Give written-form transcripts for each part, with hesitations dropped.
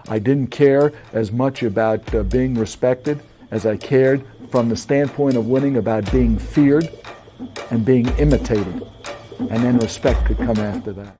I didn't care as much about being respected as I cared from the standpoint of winning about being feared and being imitated. And then respect could come after that.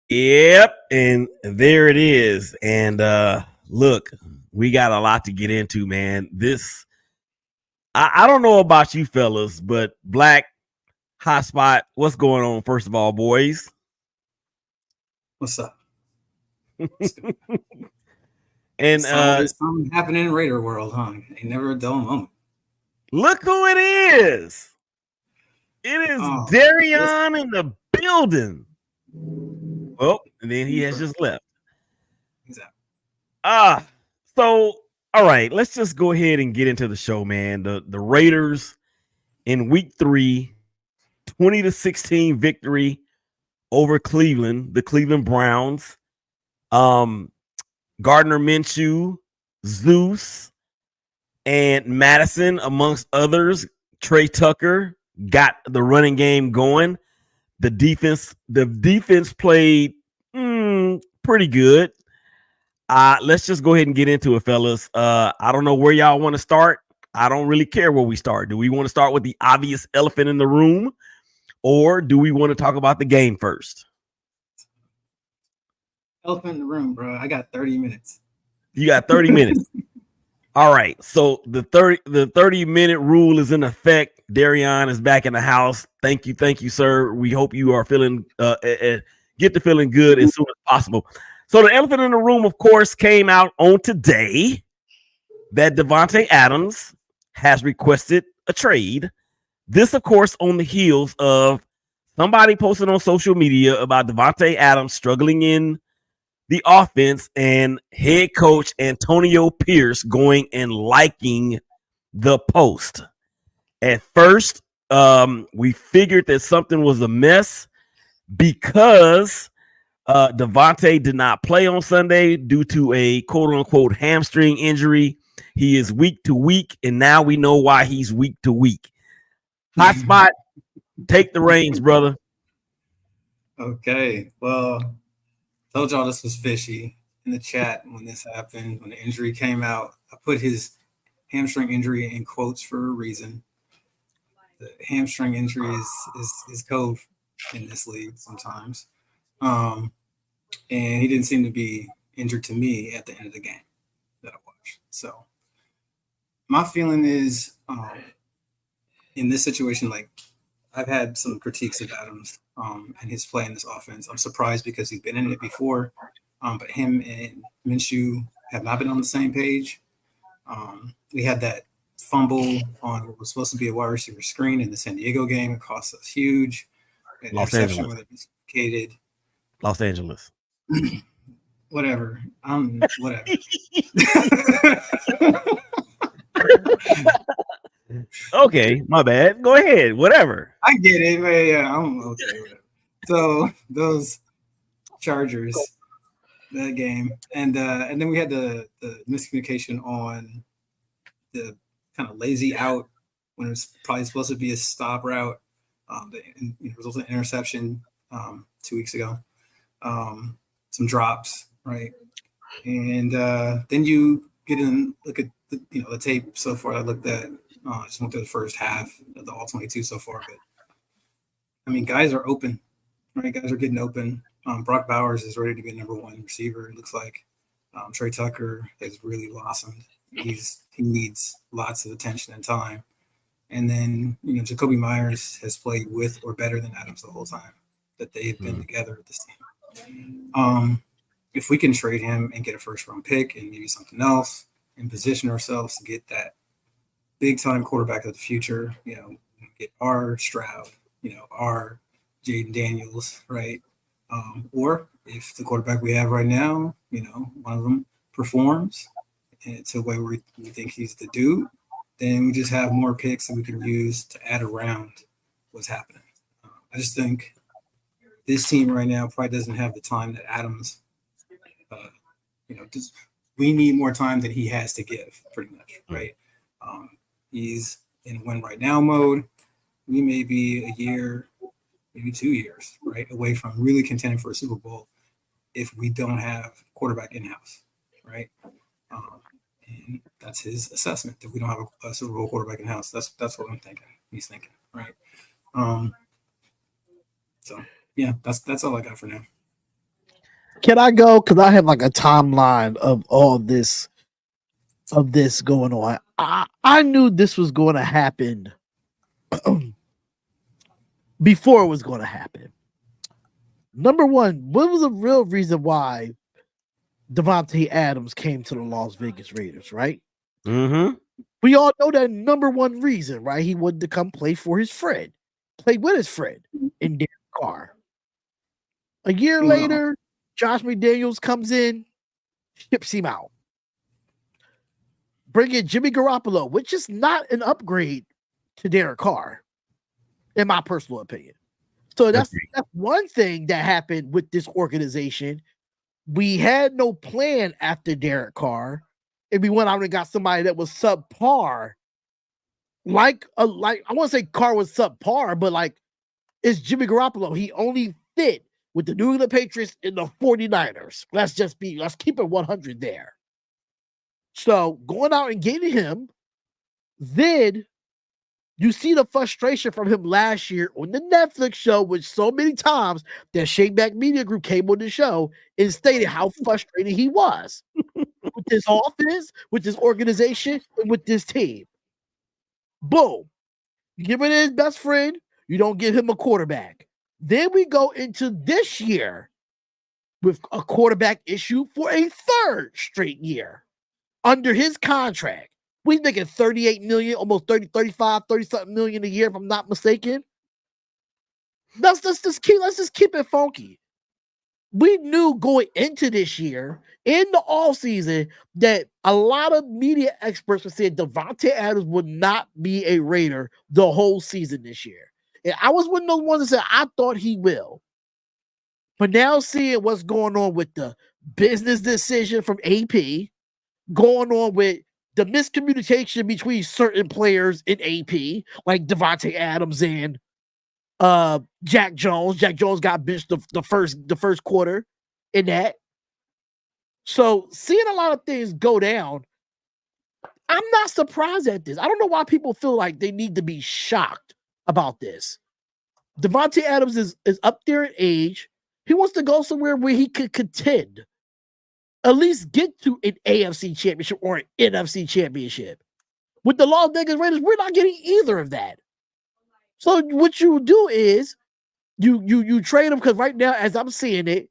Yep, and there it is. And look, we got a lot to get into, man. This I don't know about you fellas, but Black Hotspot, what's going on? First of all, boys. What's up? And always something happening in Raider world, huh? Ain't never a dull moment. Look who it is. It is Darian in the building. Well, and then he has just left. Exactly. So all right, let's just go ahead and get into the show, man. The Raiders in week 3, 20-16 victory over Cleveland, the Cleveland Browns. Gardner Minshew, Zeus, and Madison, amongst others. Trey Tucker got the running game going. The defense played pretty good. Let's just go ahead and get into it, fellas. I don't know where y'all want to start. I don't really care where we start. Do we want to start with the obvious elephant in the room, or do we want to talk about the game first? Elephant in the room, bro. I got 30 minutes. You got 30 minutes. All right. So the 30-minute rule is in effect. Darian is back in the house. Thank you, sir. We hope you are feeling get to feeling good as soon as possible. So the elephant in the room, of course, came out on today that Davante Adams has requested a trade. This, of course, on the heels of somebody posted on social media about Davante Adams struggling in the offense and head coach Antonio Pierce going and liking the post. At first, we figured that something was amiss because Davante did not play on Sunday due to a quote-unquote hamstring injury. He is week to week, and now we know why he's week to week. Hotspot, take the reins, brother. Okay, well, told y'all this was fishy in the chat when this happened, when the injury came out. I put his hamstring injury in quotes for a reason. The hamstring injury is code in this league sometimes. And he didn't seem to be injured to me at the end of the game that I watched. So my feeling is in this situation, like I've had some critiques of Adams and his play in this offense. I'm surprised because he's been in it before, but him and Minshew have not been on the same page. We had that fumble on what was supposed to be a wide receiver screen in the San Diego game. It cost us huge. Los Angeles. Los Angeles. Whatever. Whatever. Okay, my bad. Go ahead. Whatever. I get it, man. Yeah, I'm okay with it. So those Chargers, that game, and then we had the miscommunication on the kind of lazy out when it was probably supposed to be a stop route. The resulted in interception 2 weeks ago. Some drops, right? And then you get in, look at the tape so far I looked at. I just went through the first half of the all 22 so far, but I mean, guys are open, right? Guys are getting open. Brock Bowers is ready to be number one receiver. It looks like Trey Tucker has really blossomed, He needs lots of attention and time. And then, Jacoby Myers has played with or better than Adams the whole time that they've been together at this team. If we can trade him and get a first-round pick and maybe something else and position ourselves to get that big-time quarterback of the future, get our Stroud, our Jaden Daniels, right? Or if the quarterback we have right now, one of them performs and to the way we think he's the dude, then we just have more picks that we can use to add around what's happening. I just think this team right now probably doesn't have the time that Adams, we need more time than he has to give, pretty much, right? He's in win right now mode. We may be a year, maybe 2 years, right, away from really contending for a Super Bowl if we don't have quarterback in-house, right? And that's his assessment, that we don't have a Super Bowl quarterback in-house. That's what I'm thinking. He's thinking, right? So, yeah, that's all I got for now. Can I go? Because I have like a timeline of all this going on. I knew this was going to happen before it was going to happen. Number one, what was the real reason why Davante Adams came to the Las Vegas Raiders, right? Mm-hmm. We all know that number one reason, right? He wanted to come play with his friend in Derek Carr. A year later, Josh McDaniels comes in, ships him out. Bring in Jimmy Garoppolo, which is not an upgrade to Derek Carr, in my personal opinion. So that's one thing that happened with this organization. We had no plan after Derek Carr, and we went out and got somebody that was subpar. Like I want to say Carr was subpar, but it's Jimmy Garoppolo. He only fit with the New England Patriots and the 49ers. Let's keep it 100 there. So going out and getting him, then you see the frustration from him last year on the Netflix show, which so many times that Shane Back Media Group came on the show and stated how frustrated he was with this offense, with this organization, and with this team. Boom. You give it his best friend, you don't give him a quarterback. Then we go into this year with a quarterback issue for a third straight year under his contract. We're making 38 million, almost 35, 30-something million a year, if I'm not mistaken. Let's just keep it funky. We knew going into this year, in the offseason, that a lot of media experts were saying Davante Adams would not be a Raider the whole season this year. And I was one of those ones that said, I thought he will. But now seeing what's going on with the business decision from AP, going on with the miscommunication between certain players in AP, like Davante Adams and Jack Jones. Jack Jones got benched the first quarter in that. So seeing a lot of things go down, I'm not surprised at this. I don't know why people feel like they need to be shocked about this. Davante Adams is up there in age. He wants to go somewhere where he could contend. At least get to an AFC championship or an NFC championship. With the Las Vegas Raiders, we're not getting either of that. So what you do is you trade him, because right now, as I'm seeing it,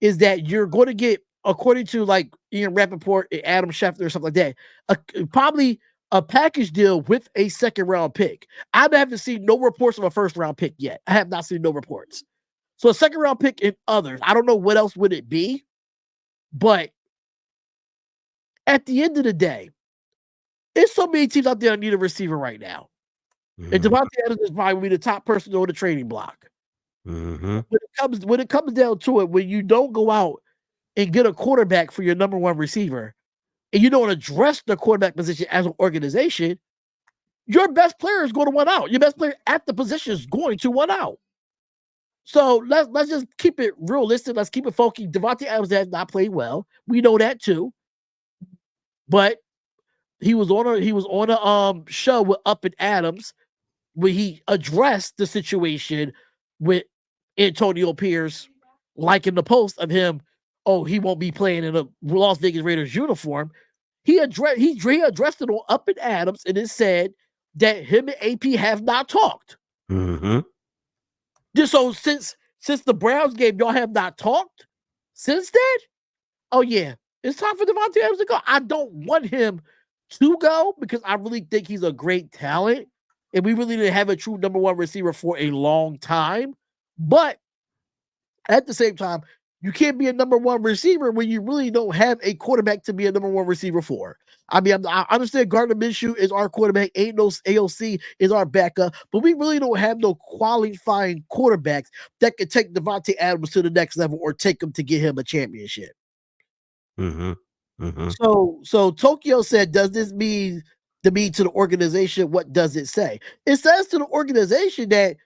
is that you're going to get, according to like Ian Rappaport and Adam Schefter or something like that, probably a package deal with a second round pick. I haven't seen no reports of a first round pick yet. I have not seen no reports. So a second round pick and others. I don't know what else would it be, but at the end of the day, there's so many teams out there that need a receiver right now. Mm-hmm. And Davante Adams is probably the top person on the trading block. Mm-hmm. When it comes down to it, when you don't go out and get a quarterback for your number one receiver, and you don't address the quarterback position as an organization, your best player is going to win out. Your best player at the position is going to win out. So let's just keep it realistic. Let's keep it funky. Davante Adams has not played well. We know that too. But he was on a show with Up and Adams where he addressed the situation with Antonio Pierce, like in the post of him, he won't be playing in a Las Vegas Raiders uniform. he addressed it on Up and Adams, and it said that him and AP have not talked. Mm-hmm. So since the Browns game, y'all have not talked since then? Oh yeah, it's time for Davante Adams to go. I don't want him to go because I really think he's a great talent, and we really didn't have a true number one receiver for a long time. But at the same time, you can't be a number one receiver when you really don't have a quarterback to be a number one receiver for. I mean, I understand Gardner Minshew is our quarterback, ain't no AOC is our backup, but we really don't have no qualifying quarterbacks that can take Davante Adams to the next level or take him to get him a championship. Mm-hmm. Mm-hmm. So Tokyo said, does this mean to the organization? What does it say? It says to the organization that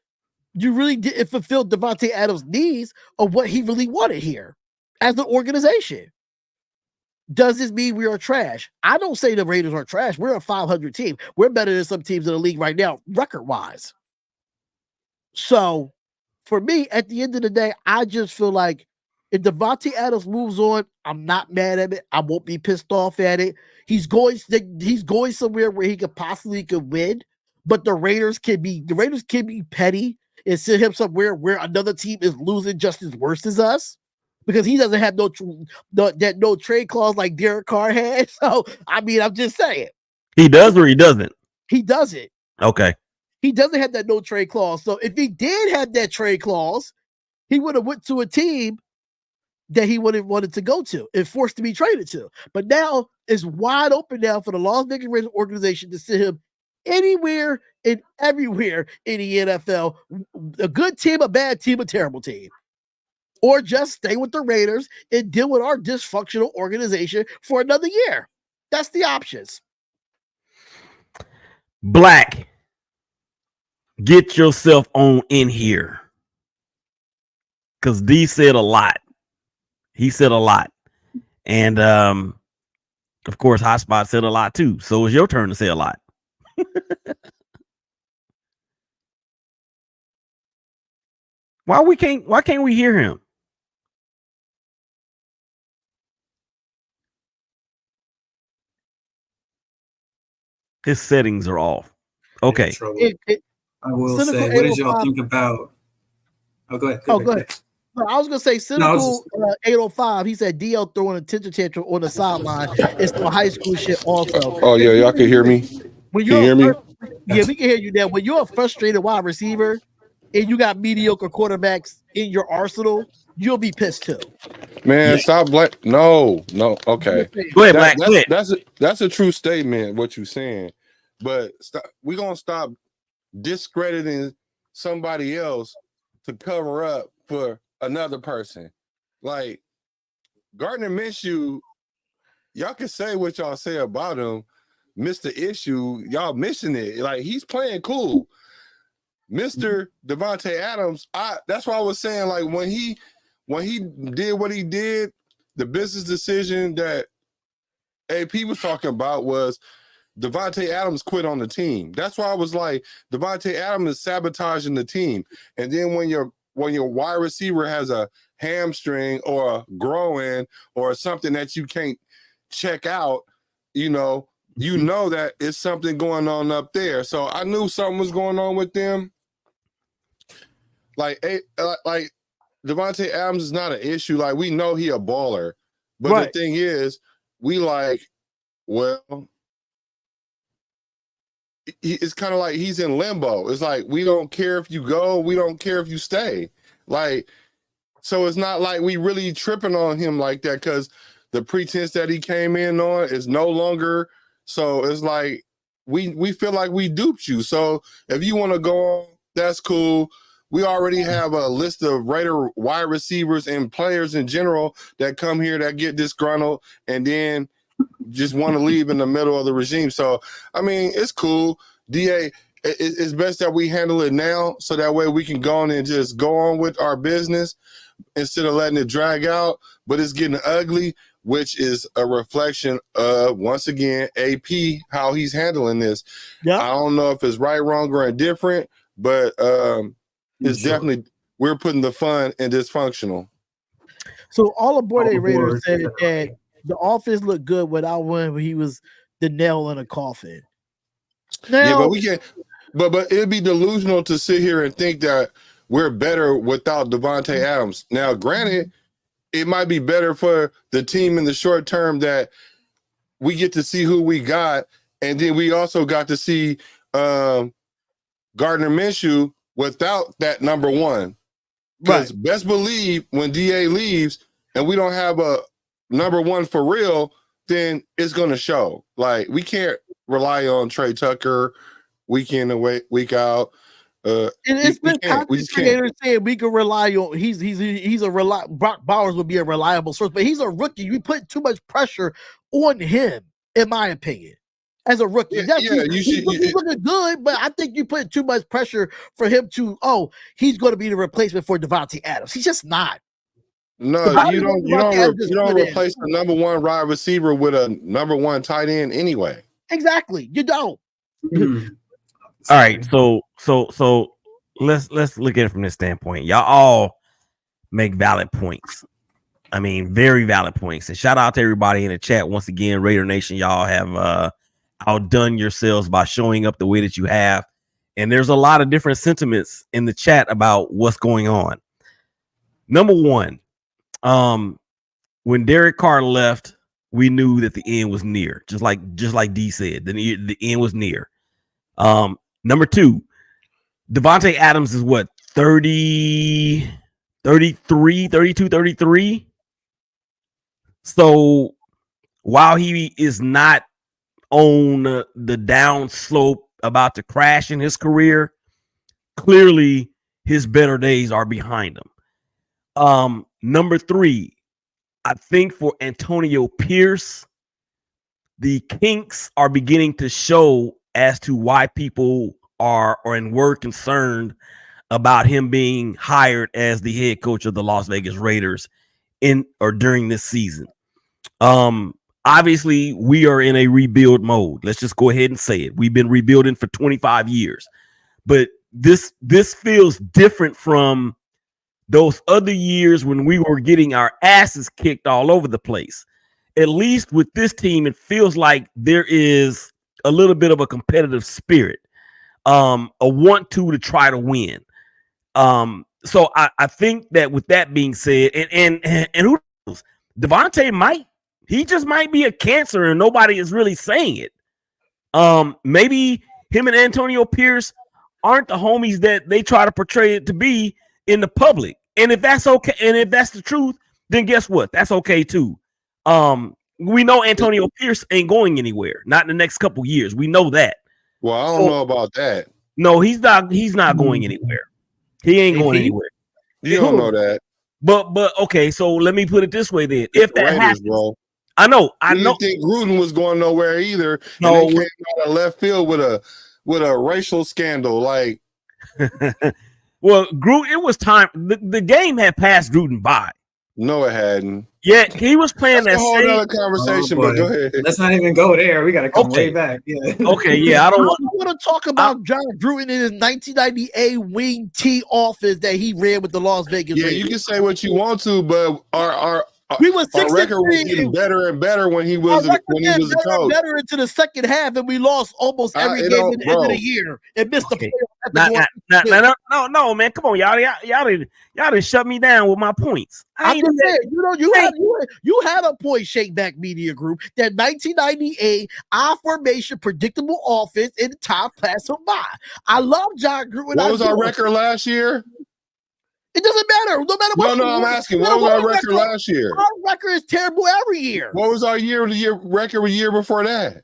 you really didn't fulfill Davante Adams' needs of what he really wanted here as an organization. Does this mean we are trash? I don't say the Raiders are trash. We're a 500 team. We're better than some teams in the league right now, record-wise. So, for me, at the end of the day, I just feel like if Davante Adams moves on, I'm not mad at it. I won't be pissed off at it. He's going somewhere where he could win, but the Raiders can be petty and send him somewhere where another team is losing just as worse as us, because he doesn't have no trade clause like Derek Carr had. So I mean, I'm just saying, he does or he doesn't. He doesn't. Okay. He doesn't have that no trade clause. So if he did have that trade clause, he would have went to a team that he would have wanted to go to and forced to be traded to. But now it's wide open now for the Las Vegas Raiders organization to send him anywhere and everywhere in the NFL. A good team, a bad team, a terrible team. Or just stay with the Raiders and deal with our dysfunctional organization for another year. That's the options. Black, get yourself on in here. Because D said a lot. He said a lot. And of course, Hotspot said a lot too. So it's your turn to say a lot. Why can't we hear him? His settings are off. Okay. I will say, what did y'all think about? Oh, go ahead. Go ahead. No, I was gonna say Cynical 805. He said DL throwing a tantrum on the sideline. It's the high school shit also. Oh yeah, y'all can hear me. When can you hear me? Yeah, we can hear you now. When you're a frustrated wide receiver and you got mediocre quarterbacks in your arsenal, you'll be pissed too. Man, stop black. No. Okay. Go ahead, Black. That's a true statement. What you're saying, but we're gonna stop discrediting somebody else to cover up for another person. Like Gardner Minshew, y'all can say what y'all say about him. Mr. Issue, y'all missing it. Like he's playing cool. Mr. Davante Adams, that's why I was saying, like when he did what he did, the business decision that AP was talking about was Davante Adams quit on the team. That's why I was like, Davante Adams is sabotaging the team. And then when your wide receiver has a hamstring or a groin or something that you can't check out, you know that it's something going on up there. So I knew something was going on with them. Like Davante Adams is not an issue. Like we know he a baller, but right. The thing is, we like, well, it's kind of like he's in limbo. It's like we don't care if you go, we don't care if you stay. Like, so it's not like we really tripping on him like that because the pretense that he came in on is no longer. So it's like we feel like we duped you. So if you want to go on, that's cool. We already have a list of Raider wide receivers and players in general that come here that get disgruntled and then just want to leave in the middle of the regime. So, I mean, it's cool. DA, it's best that we handle it now so that way we can go on and just go on with our business instead of letting it drag out. But it's getting ugly, which is a reflection of, once again, AP, how he's handling this. Yep. I don't know if it's right, wrong, or indifferent, but it's definitely, we're putting the fun in dysfunctional. So all aboard a Raiders said that The offense looked good without one, but he was the nail in a coffin. Yeah, Now, but we can't. But it'd be delusional to sit here and think that we're better without Davante Adams. Now, granted, it might be better for the team in the short term that we get to see who we got, and then we also got to see Gardner Minshew without that number one. Because best believe when DA leaves and we don't have a number one for real, then it's going to show. Like, we can't rely on Trey Tucker week in and week out. And it's been content creators saying we can rely on. He's a reliable. Brock Bowers would be a reliable source, but he's a rookie. You put too much pressure on him, in my opinion. As a rookie, he's looking good, but I think you put too much pressure for him to. Oh, he's going to be the replacement for Davante Adams. He's just not. No, you don't replace the number one wide receiver with a number one tight end anyway. Exactly, you don't. All right, so let's look at it from this standpoint. Y'all all make valid points. I mean, very valid points. And shout out to everybody in the chat once again. Raider Nation, y'all have outdone yourselves by showing up the way that you have. And there's a lot of different sentiments in the chat about what's going on. Number one, when Derek Carr left, we knew that the end was near. Just like D said, the end was near. Number two, Davante Adams is what, 30, 33, 32, 33? So while he is not on the down slope about to crash in his career, clearly his better days are behind him. Number three, I think for Antonio Pierce, the kinks are beginning to show as to why people are and were concerned about him being hired as the head coach of the Las Vegas Raiders in or during this season. Obviously, we are in a rebuild mode. Let's just go ahead and say it. We've been rebuilding for 25 years. But this feels different from those other years when we were getting our asses kicked all over the place. At least with this team, it feels like there is a little bit of a competitive spirit, a want to try to win. So I think that with that being said, and who knows, Davante might be a cancer and nobody is really saying it. Maybe him and Antonio Pierce aren't the homies that they try to portray it to be in the public. And if that's okay, and if that's the truth, then guess what? That's okay too. We know Antonio Pierce ain't going anywhere, not in the next couple years. We know that. Well, I don't know about that. No, he's not going anywhere. He ain't going anywhere. You don't know that. But okay, so let me put it this way then. If that happens, bro. I know. didn't think Gruden was going nowhere either. No, and they came out of left field with a racial scandal. Like, well, Gruden, it was time. The game had passed Gruden by. No, it hadn't. Yeah, he was playing that whole other conversation. But go ahead. Let's not even go there. We got to come way back. Yeah. Okay. Yeah, I don't want to talk about John Gruden in his 1998 wing T offense that he ran with the Las Vegas Raiders. You can say what you want to, but our record was getting better and better when he was a coach. Better into the second half, and we lost almost every game at the end of the year and missed the playoffs. No, man, come on, y'all didn't shut me down with my points. I'm just saying, you had a point, Shake Back Media Group, that 1998 I formation predictable offense in the top class of by. I love John Gruden. What was our record last year? It doesn't matter. No matter what. No, I'm asking. What was our record last year? Our record is terrible every year. What was our year-to-year record the year before that?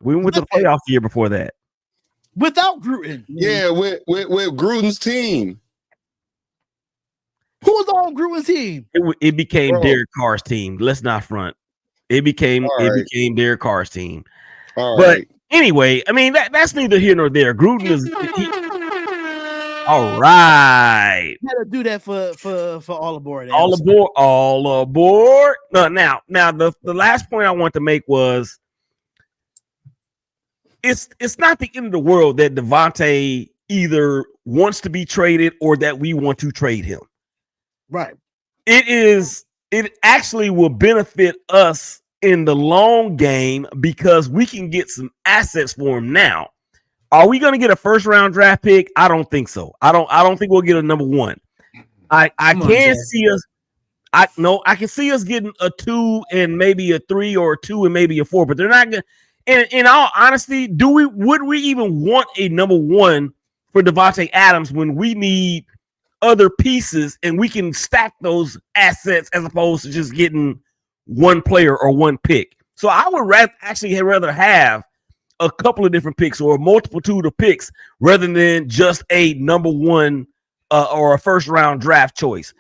We went to the playoffs the year before that. Without Gruden. Yeah, with Gruden's team. Who was on Gruden's team? It became Derek Carr's team. Let's not front. It became Derek Carr's team. But anyway, I mean that's neither here nor there. Gruden is. All right. You gotta do that for all aboard. All aboard. No, now the last point I want to make was it's not the end of the world that Davante either wants to be traded or that we want to trade him. Right. It is it actually will benefit us in the long game because we can get some assets for him now. Are we going to get a first round draft pick? I don't think so. I don't think we'll get a number one. I can see us. I can see us getting a 2 and maybe a 3 or a 2 and maybe a 4, but they're not going to. And in all honesty, would we even want a number one for Davante Adams when we need other pieces and we can stack those assets as opposed to just getting one player or one pick? So I would rather have a couple of different picks or a multitude of picks rather than just a number one or a first round draft choice.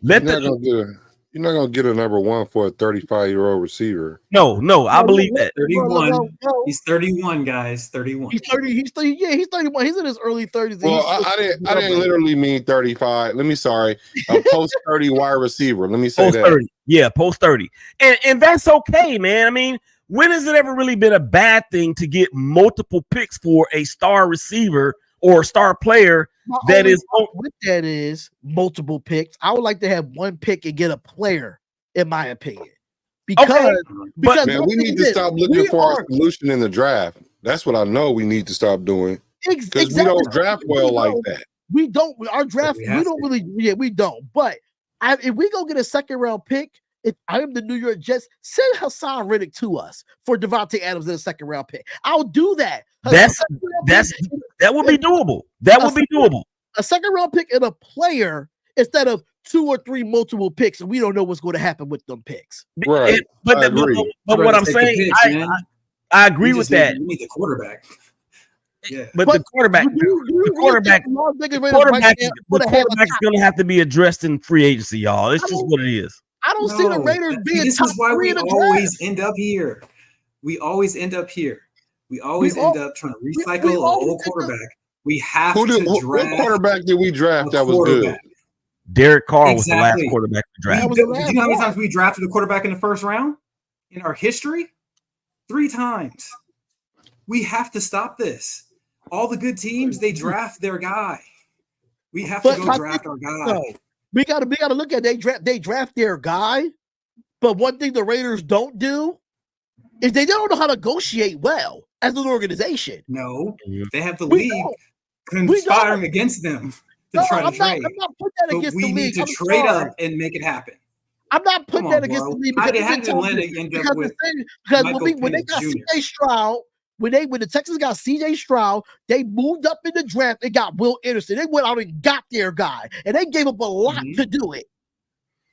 You're not gonna get a number one for a 35-year-old receiver. No, I believe that. 31. No. He's 31, guys. 31. He's 30. He's 31. He's in his early 30s. Well, I didn't literally mean 35. A post 30 wide receiver. Let me say post 30. Yeah, post 30. And that's okay, man. I mean, when has it ever really been a bad thing to get multiple picks for a star receiver or a star player? That is multiple picks. I would like to have one pick and get a player, in my opinion. Because man, we need to stop looking for our solution in the draft. That's what I know we need to stop doing. Because we don't draft well like that. We don't. Our draft, we don't really. Yeah, we don't. But if we go get a second round pick, if I am the New York Jets, send Hassan Reddick to us for Davante Adams in a second round pick. I'll do that. That would be doable. That would be doable. A second round pick and a player instead of 2 or 3 multiple picks, and we don't know what's going to happen with them picks. Right. But what I'm saying, I agree with that. You need the quarterback. Yeah. But the quarterback is going to have to be addressed in free agency, y'all. It's just what it is. I don't see the Raiders being this top is why 3 we in the always draft. end up here. We always end up here. We always end up trying to recycle an old quarterback. We have to draft. What quarterback did we draft that was good? Derek Carr was the last quarterback to draft. Do you know how many times we drafted a quarterback in the first round in our history? 3 times. We have to stop this. All the good teams, they draft their guy. We have to go draft our guy. We gotta look at they draft their guy, but one thing the Raiders don't do is they don't know how to negotiate well as an organization. No, they have the league conspiring against them to try to trade. I'm not putting that against the league. We need to trade up and make it happen. I'm not putting that against the league because when they got CJ Stroud, when the Texans got CJ Stroud, they moved up in the draft. They got Will Anderson. They went out and got their guy, and they gave up a lot to do it.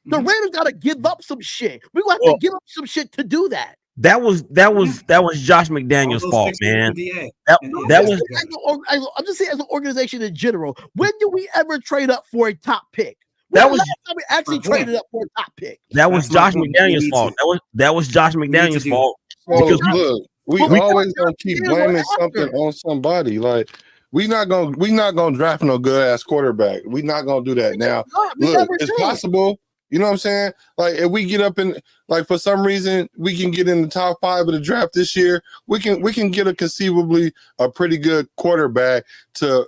The Raiders got to give up some shit. We gonna have to give up some shit to do that. That was Josh McDaniels' fault, man. I'm just saying, as an organization in general, when do we ever trade up for a top pick? That was last time we actually traded up for a top pick. That was Josh McDaniels' fault. That was Josh McDaniels' fault. Look, we always gonna keep blaming something on somebody. Like we not gonna draft no good ass quarterback. We not gonna do that now. Look, it's possible. You know what I'm saying? Like if we get up in, like for some reason we can get in the top 5 of the draft this year, we can get conceivably a pretty good quarterback to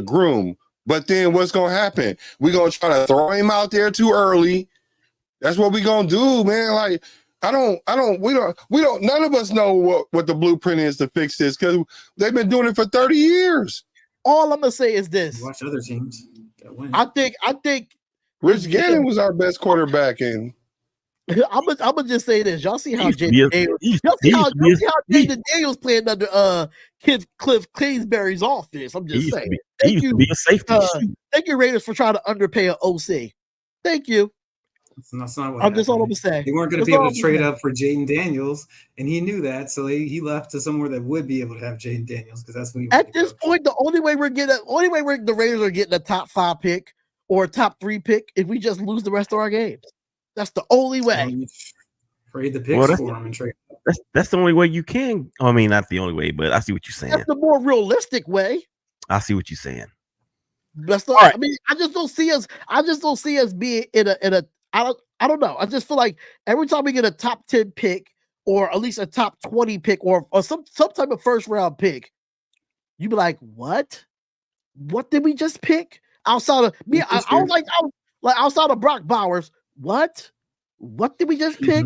groom. But then what's gonna happen? We're gonna try to throw him out there too early. That's what we're gonna do, man. Like we don't none of us know what the blueprint is to fix this because they've been doing it for 30 years. All I'm gonna say is this. Watch other teams that win. I think Rich Gannon was our best quarterback, and I'm gonna just say this. Y'all see how Jaden Daniels playing under Cliff Kingsbury's offense. I'm just saying. Thank you, Raiders, for trying to underpay an OC. Thank you. That's not what that's all I'm gonna say. They weren't going to be able to trade up for Jaden Daniels, and he knew that, so he left to somewhere that would be able to have Jaden Daniels because that's what he. At this point, the only way the Raiders are getting a top 5 pick or a top 3 pick if we just lose the rest of our games. That's the only way. Trade the picks for him and trade. That's the only way you can. I mean, not the only way, but I see what you're saying. That's the more realistic way. I see what you're saying. That's the, right. I mean, I just don't see us being in a. I don't know. I just feel like every time we get a top 10 pick or at least a top 20 pick or some type of first round pick, you be like, what? What did we just pick? Outside of me, I was like outside of Brock Bowers, what? What did we just pick?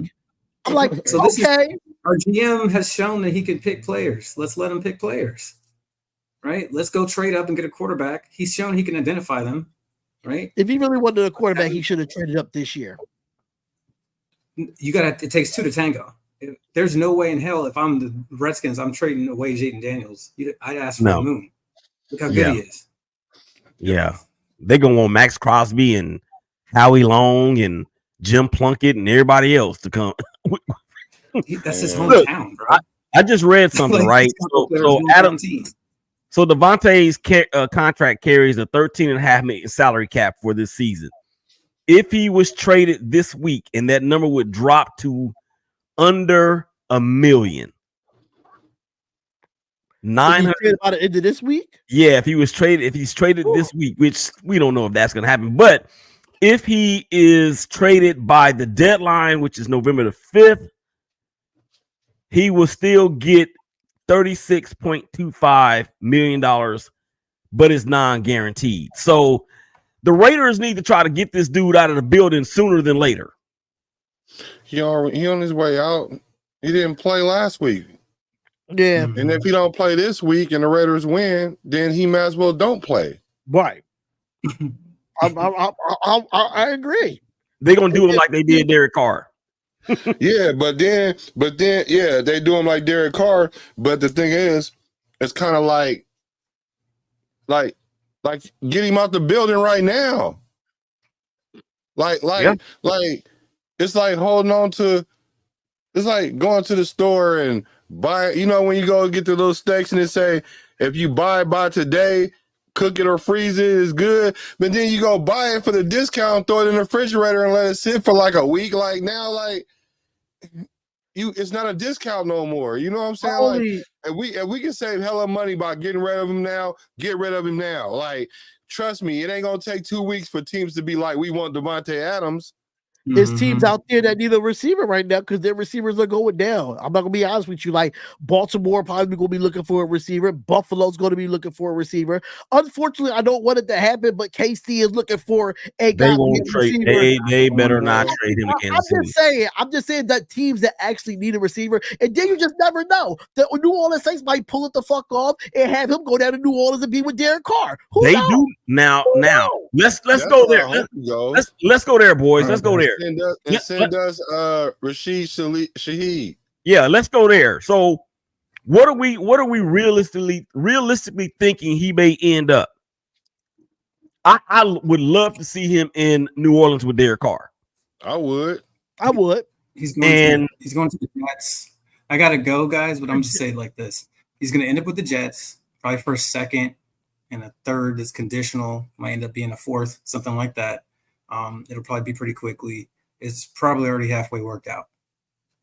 I'm like, So this is- okay. Our GM has shown that he can pick players. Let's let him pick players, right? Let's go trade up and get a quarterback. He's shown he can identify them, right? If he really wanted a quarterback, he should have traded up this year. It takes two to tango. There's no way in hell if I'm the Redskins, I'm trading away Jaden Daniels. I'd ask for the moon. Look how good he is. Yeah. They're going to want Max Crosby and Howie Long and Jim Plunkett and everybody else to come. That's his hometown, bro. I just read something, right? So Adam, so Davante's contract carries a $13.5 million salary cap for this season. If he was traded this week, and that number would drop to under $1 million. 900 by the end of this week. Yeah, if he's traded this week, which we don't know if that's going to happen, but if he is traded by the deadline, which is November the 5th, he will still get $36.25 million, but it's non-guaranteed. So the Raiders need to try to get this dude out of the building sooner than later. He on his way out. He didn't play last week. Yeah. And if he don't play this week and the Raiders win, then he might as well don't play. Right. I agree. They're gonna do him like they did Derek Carr. Yeah, but then, yeah, they do him like Derek Carr. But the thing is, it's kind of like get him out the building right now. Like it's like holding on to. It's like going to the store and buy. You know, when you go get the little steaks and they say, if you buy today, cook it or freeze it is good. But then you go buy it for the discount, throw it in the refrigerator and let it sit for like a week. Like now, like it's not a discount no more. You know what I'm saying? Like, if we can save hella money by getting rid of him now, get rid of him now. Like, trust me, it ain't gonna take 2 weeks for teams to be like, we want Davante Adams. There's teams out there that need a receiver right now because their receivers are going down. I'm not gonna be honest with you. Like Baltimore probably gonna be looking for a receiver. Buffalo's gonna be looking for a receiver. Unfortunately, I don't want it to happen, but KC is looking for a guy. They won't trade. They better not trade him again. I'm just saying that teams that actually need a receiver, and then you just never know. The New Orleans Saints might pull it the fuck off and have him go down to New Orleans and be with Derek Carr. Who knows? Do now. Let's go there. Let's go there, boys. Let's go there. Send us Rashid Shaheed. Yeah, let's go there. So what are we realistically thinking he may end up? I would love to see him in New Orleans with Derek Carr. I would. He's going to the Jets. I gotta go, guys, but I'm just saying like this. He's gonna end up with the Jets, probably for a second and a third that's conditional, might end up being a fourth, something like that. It'll probably be pretty quickly. It's probably already halfway worked out.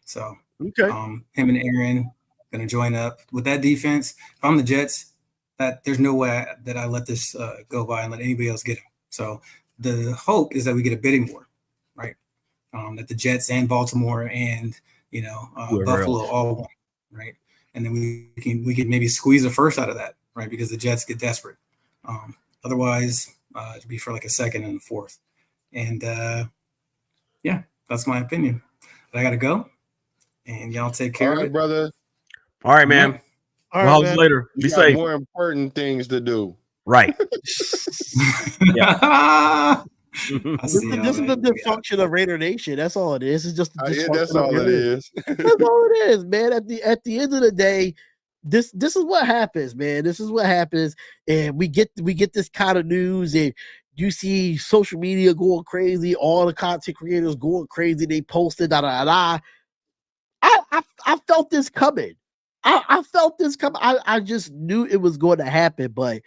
So okay, him and Aaron gonna join up with that defense. If I'm the Jets, that there's no way that I let this go by and let anybody else get him. So the hope is that we get a bidding war, right? That the Jets and Baltimore and Buffalo all want, right? And then we can maybe squeeze a first out of that, right? Because the Jets get desperate. Otherwise, it'd be for like a second and a fourth. And yeah, that's my opinion. But I gotta go, and y'all take care of it, brother. All right, man. All right, man. Later. Be safe. More important things to do. Right. This is the dysfunction of Raider Nation. That's all it is. It's just that's all it is. That's all it is, man. At the end of the day, this is what happens, man. This is what happens, and we get this kind of news, and you see social media going crazy, all the content creators going crazy. They posted I felt this coming. I felt this coming. I just knew it was going to happen, but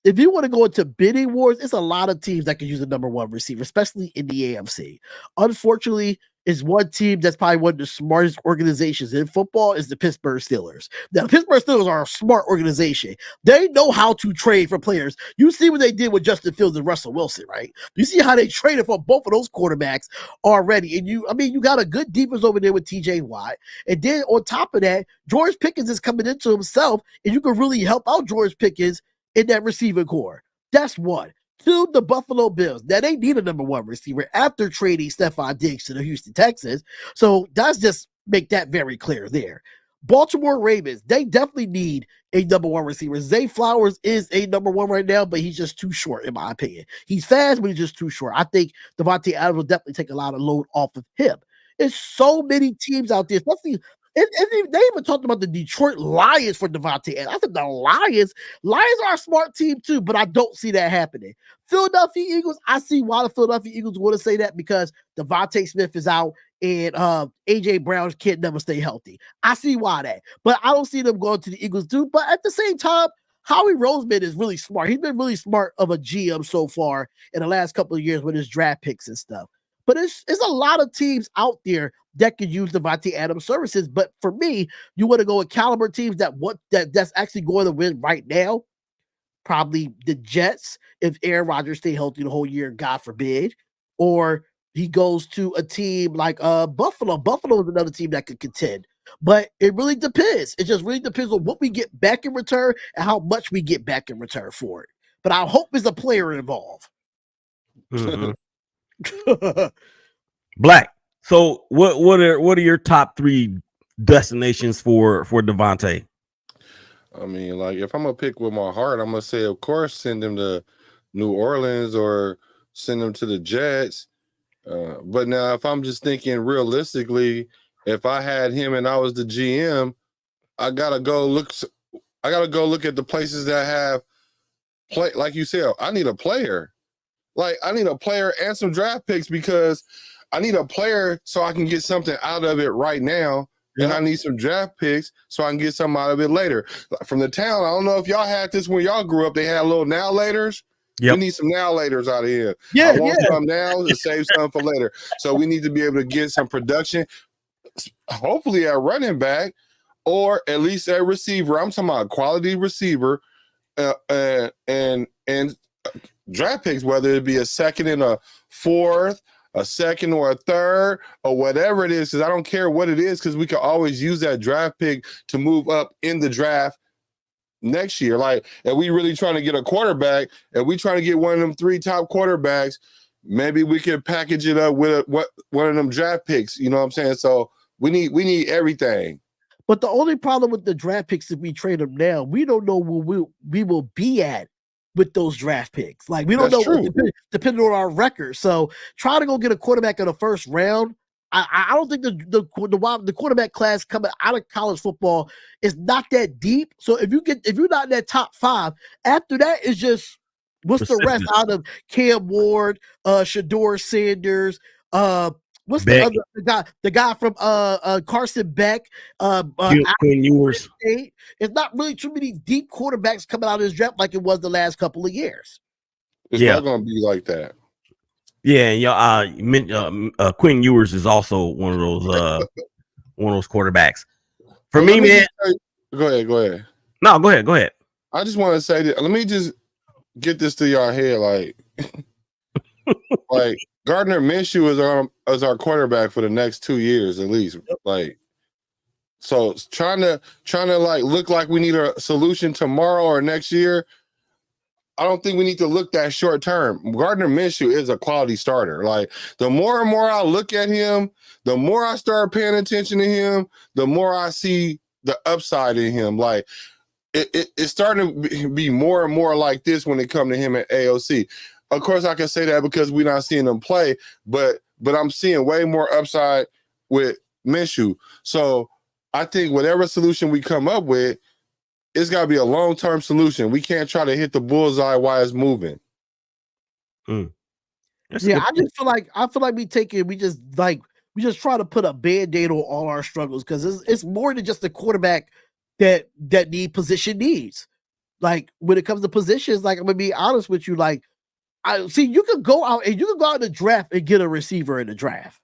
if you want to go into bidding wars, it's a lot of teams that can use a number one receiver, especially in the AFC. Unfortunately, it's one team that's probably one of the smartest organizations in football is the Pittsburgh Steelers. Now, the Pittsburgh Steelers are a smart organization. They know how to trade for players. You see what they did with Justin Fields and Russell Wilson, right? You see how they traded for both of those quarterbacks already. And you got a good defense over there with TJ Watt. And then on top of that, George Pickens is coming into himself, and you can really help out George Pickens in that receiving core. That's one. to the Buffalo Bills. Now, they need a number one receiver after trading Stephon Diggs to the Houston Texans. So let's just make that very clear there. Baltimore Ravens, they definitely need a number one receiver. Zay Flowers is a number one right now, but he's just too short, in my opinion. He's fast, but he's just too short. I think Davante Adams will definitely take a lot of load off of him. There's so many teams out there, especially and they even talked about the Detroit Lions for Davante Adams. I said the Lions are a smart team too, but I don't see that happening. Philadelphia Eagles, I see why the Philadelphia Eagles want to say that because Devontae Smith is out and AJ Brown's kid never stay healthy. I see why that, but I don't see them going to the Eagles too. But at the same time, Howie Roseman is really smart. He's been really smart of a GM so far in the last couple of years with his draft picks and stuff. But it's a lot of teams out there that could use Davante Adams services. But for me, you want to go with caliber teams that's actually going to win right now. Probably the Jets if Aaron Rodgers stay healthy the whole year, God forbid. Or he goes to a team like Buffalo. Buffalo is another team that could contend. But it really depends. It just really depends on what we get back in return and how much we get back in return for it. But I hope there's a player involved. Mm-hmm. Black. So what are your top three destinations for Davante? I mean, like if I'm gonna pick with my heart, I'm gonna say, of course, send him to New Orleans or send him to the Jets. But now, if I'm just thinking realistically, if I had him and I was the GM, I gotta go look at the places that have play. Like you said, I need a player. Like I need a player and some draft picks because I need a player so I can get something out of it right now. And I need some draft picks so I can get something out of it later. From the town, I don't know if y'all had this when y'all grew up. They had little now laters. Yep. We need some now laters out of here. I want some now to save some for later. So we need to be able to get some production, hopefully at running back or at least a receiver. I'm talking about a quality receiver and draft picks, whether it be a second and a fourth, a second or a third, or whatever it is, because I don't care what it is, because we can always use that draft pick to move up in the draft next year. Like, if we really trying to get a quarterback, if we trying to get one of them 3 top quarterbacks, maybe we can package it up with one of them draft picks. You know what I'm saying? So we need everything. But the only problem with the draft picks, if we trade them now, we don't know where we will be at with those draft picks. Like we don't know depending on our record. So try to go get a quarterback in the first round. I don't think the quarterback class coming out of college football is not that deep. So if you're not in that top 5, after that is just what's the rest out of Cam Ward, Shador Sanders, what's Beck. the guy from Carson Beck, Quinn Ewers. It's not really too many deep quarterbacks coming out of this draft like it was the last couple of years. It's not going to be like that. Yeah, and Quinn Ewers is also one of those quarterbacks. For me, man. Go ahead. No, go ahead. I just want to say that. Let me just get this to y'all head, like Gardner Minshew is our quarterback for the next 2 years at least. Like, so trying to like look like we need a solution tomorrow or next year. I don't think we need to look that short term. Gardner Minshew is a quality starter. Like the more and more I look at him, the more I start paying attention to him, the more I see the upside in him. Like it's starting to be more and more like this when it comes to him at AOC. Of course, I can say that because we're not seeing him play, but I'm seeing way more upside with Minshew. So I think whatever solution we come up with, it's got to be a long-term solution. We can't try to hit the bullseye while it's moving. I just feel like we just try to put a Band-Aid on all our struggles because it's more than just the quarterback that need position needs. Like when it comes to positions, like I'm gonna be honest with you, like I see you can go out in the draft and get a receiver in the draft.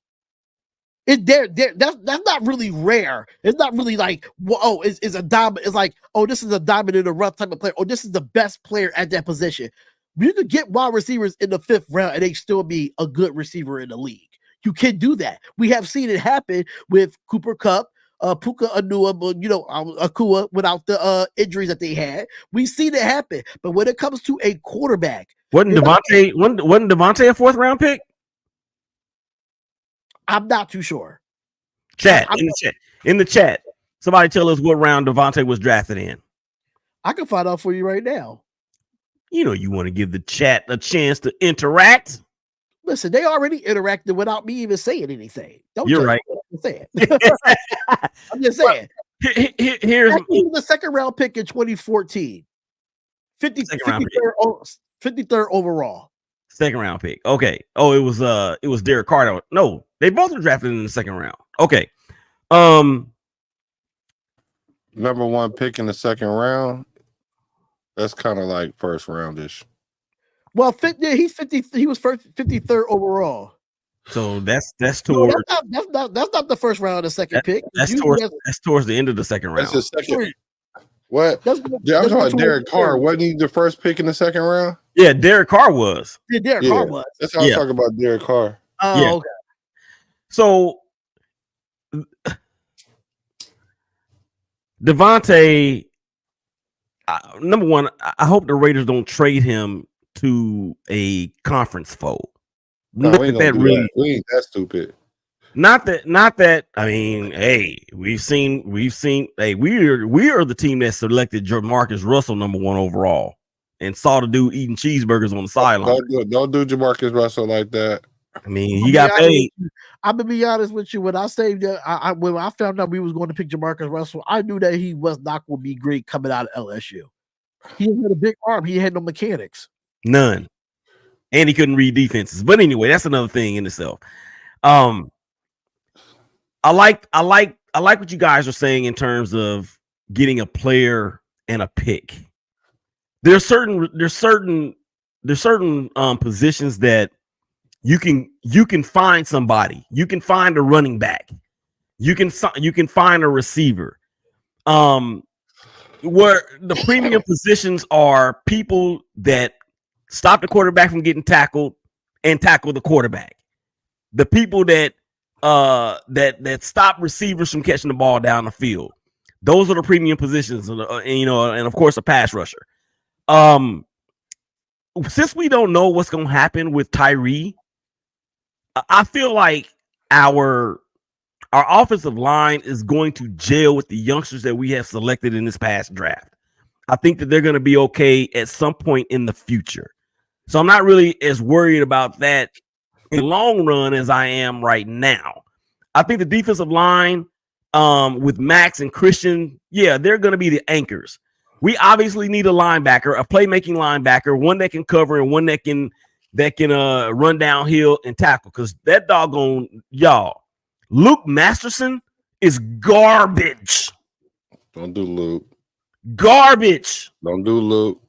That's not really rare. It's not really like, well, it's a diamond. It's like, oh, this is a diamond in the rough type of player. Oh, this is the best player at that position. You could get wide receivers in the 5th round and they still be a good receiver in the league. You can do that. We have seen it happen with Cooper Kupp, Puka Anua, but Akua without the injuries that they had. We've seen it happen. But when it comes to a quarterback, wasn't Davante a 4th round pick? I'm not too sure. In the chat. Somebody tell us what round Davante was drafted in. I can find out for you right now. You want to give the chat a chance to interact. Listen, they already interacted without me even saying anything. You're right. I'm saying. I'm just saying. Here's the 2nd round pick in 2014. 53rd overall. 2nd round pick. Okay. Oh, it was Derek Carr. No, they both were drafted in the 2nd round. Okay. Number 1 pick in the 2nd round. That's kind of like 1st roundish. Well, he's 50. He was 53rd overall. So that's towards. No, that's not the 1st round of the 2nd pick. That's towards the end of the 2nd round. That's the 2nd. What? I'm talking about Derek Carr. Wasn't he the 1st pick in the 2nd round? Yeah, Derek Carr was. Yeah, Derek Carr was. That's how I was talking about Derek Carr. Oh, yeah. Okay. So Davante, number one, I hope the Raiders don't trade him to a conference foe. No, we ain't that stupid. Not that. I mean, hey, we've seen. Hey, we are the team that selected Jamarcus Russell number 1 overall and saw the dude eating cheeseburgers on the sideline. Don't do Jamarcus Russell like that. I mean, he got paid. I'm gonna be honest with you. When I saved it, when I found out we was going to pick Jamarcus Russell, I knew that he was not going to be great coming out of LSU. He had a big arm. He had no mechanics. None. And he couldn't read defenses. But anyway, that's another thing in itself. I like what you guys are saying in terms of getting a player and a pick. There's certain positions that you can find somebody. You can find a running back. You can find a receiver. Where the premium positions are people that stop the quarterback from getting tackled and tackle the quarterback. The people that stop receivers from catching the ball down the field. Those are the premium positions, and of course a pass rusher. Since we don't know what's going to happen with Tyree, I feel like our offensive line is going to gel with the youngsters that we have selected in this past draft. I think that they're going to be okay at some point in the future. So I'm not really as worried about that in the long run as I am right now. I think the defensive line with Max and Christian, they're going to be the anchors. We obviously need a linebacker, a playmaking linebacker, one that can cover and one that can run downhill and tackle. Because that doggone Luke Masterson is garbage. Don't do Luke. Garbage. Don't do Luke.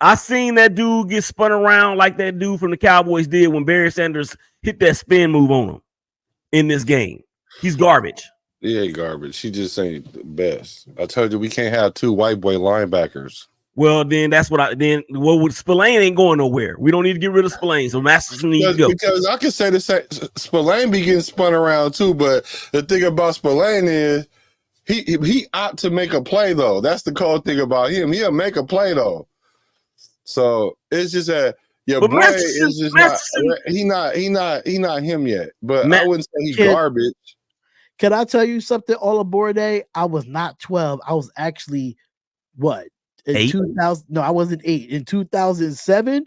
I seen that dude get spun around like that dude from the Cowboys did when Barry Sanders hit that spin move on him in this game. He's garbage. He ain't garbage. He just ain't the best. I told you we can't have 2 white boy linebackers. Well, then Spillane ain't going nowhere. We don't need to get rid of Spillane, so Masterson needs to go. Because I can say the same. Spillane be getting spun around too, but the thing about Spillane is he ought to make a play though. That's the cool thing about him. He'll make a play though. So it's just that your boy is just not him yet. But I wouldn't say he's garbage. Can I tell you something? All aboard day. I was not 12. I was actually what? In 8? 2000, no, I wasn't 8. In 2007,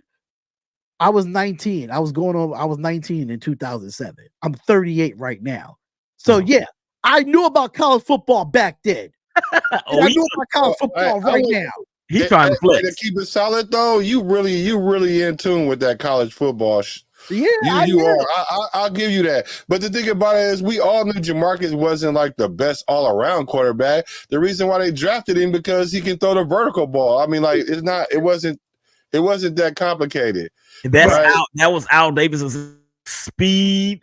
I was 19. I was 19 in 2007. I'm 38 right now. So I knew about college football back then. I knew about college football now. He's trying to flex. To keep it solid though, you really in tune with that college football. You are. I'll give you that. But the thing about it is, we all knew Jamarcus wasn't like the best all-around quarterback. The reason why they drafted him because he can throw the vertical ball. I mean, like it wasn't that complicated. That was Al Davis's speed.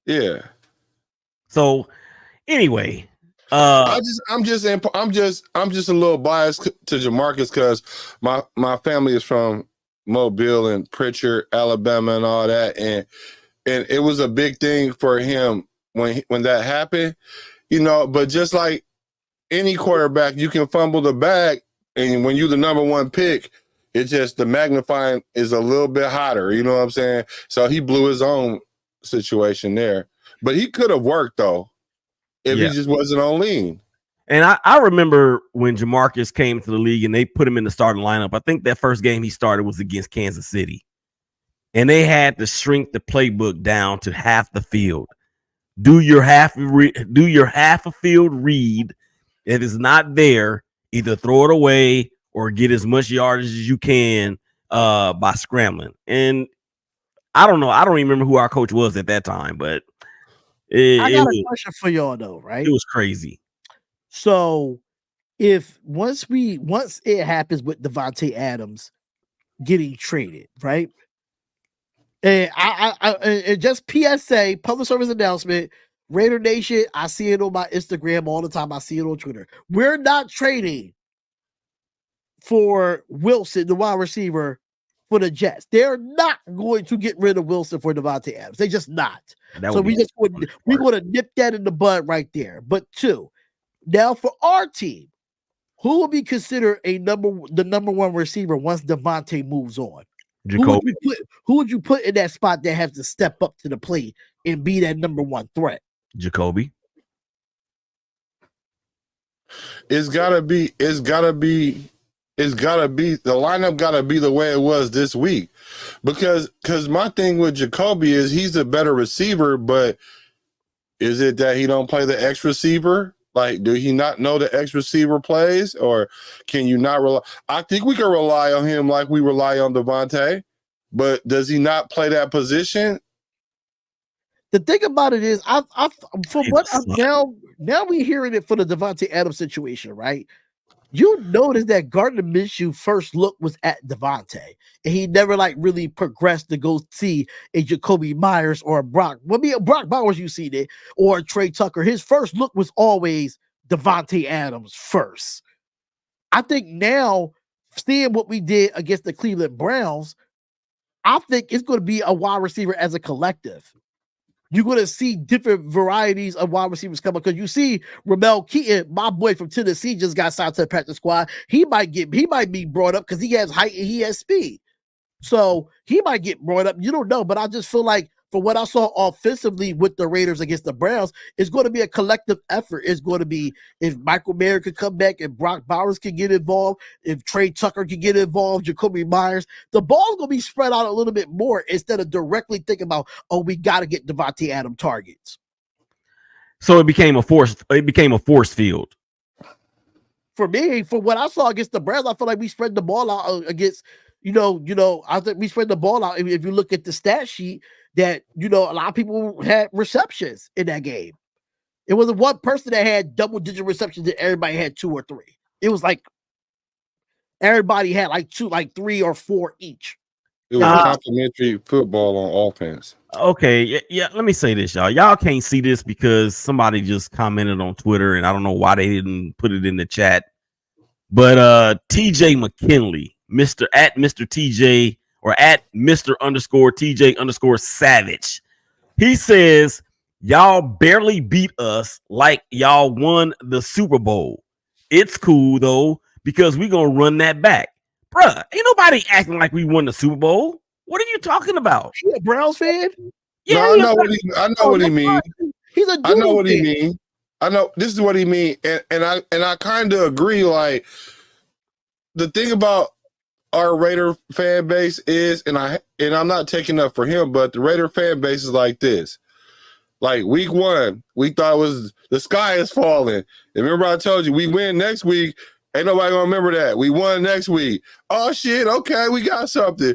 Yeah. So anyway. I'm just a little biased to Jamarcus because my family is from Mobile and Pritchard, Alabama, and all that. And and it was a big thing for him when that happened, but just like any quarterback, you can fumble the bag, and when you're the number one pick, it's just the magnifying is a little bit hotter. You know what I'm saying? So he blew his own situation there, but he could have worked though if he just wasn't on lean. And I remember when Jamarcus came to the league and they put him in the starting lineup. I think that first game he started was against Kansas City, and they had to shrink the playbook down to half the field. Do your half a field read. If it's not there, either throw it away or get as much yardage as you can by scrambling. And I don't know. I don't even remember who our coach was at that time, but I got a question for y'all though, right? It was crazy. So if once it happens with Davante Adams getting traded, right? And I just PSA, public service announcement, Raider Nation, I see it on my Instagram all the time. I see it on Twitter. We're not trading for Wilson, the wide receiver, for the Jets. They're not going to get rid of Wilson for Davante Adams. They just not. So we're going to nip that in the bud right there. But two, now for our team, who will be considered the number one receiver once Davante moves on? Jacoby. Who would you put in that spot that has to step up to the plate and be that number one threat? Jacoby. It's gotta be the lineup gotta be the way it was this week. Because my thing with Jacoby is he's a better receiver, but is it that he don't play the X receiver? Like, do he not know the X receiver plays, or can you not rely? I think we can rely on him like we rely on Davante, but does he not play that position? The thing about it is, now we're hearing it for the Davante Adams situation, right? You notice that Gardner Minshew's first look was at Davante, and he never really progressed to go see a Jacoby Myers or a Brock. Brock Bowers, you see that, or Trey Tucker. His first look was always Davante Adams first. I think now, seeing what we did against the Cleveland Browns, I think it's going to be a wide receiver as a collective. You're going to see different varieties of wide receivers coming, because you see Ramel Keaton, my boy from Tennessee, just got signed to the practice squad. He might be brought up because he has height and he has speed. So he might get brought up. You don't know, but I just feel like for what I saw offensively with the Raiders against the Browns, it's going to be a collective effort. It's going to be if Michael Mayer could come back, if Brock Bowers can get involved, if Trey Tucker can get involved, Jacoby Myers, the ball's going to be spread out a little bit more instead of directly thinking about, we got to get Davante Adams targets. So it became a force field. For me, for what I saw against the Browns, I feel like we spread the ball out against, I think we spread the ball out. If you look at the stat sheet, that, a lot of people had receptions in that game. It wasn't one person that had double-digit receptions and everybody had 2 or 3. It was like everybody had 3 or 4 each. It was complimentary football on offense. Okay, yeah. Let me say this, y'all. Y'all can't see this because somebody just commented on Twitter, and I don't know why they didn't put it in the chat. But TJ McKinley, Mr. TJ, or at Mr_TJ_Savage. He says, y'all barely beat us like y'all won the Super Bowl. It's cool, though, because we're going to run that back. Bruh, ain't nobody acting like we won the Super Bowl. What are you talking about? You a Browns fan? Yeah, no, I know what he means. He's a I know what he means. I know this is what he means. And I kind of agree. Like, the thing about our Raider fan base is, and I'm not taking up for him, but the Raider fan base is like this. Like week 1, we thought the sky is falling. And remember I told you we win next week. Ain't nobody gonna remember that. We won next week. Oh shit, okay, we got something.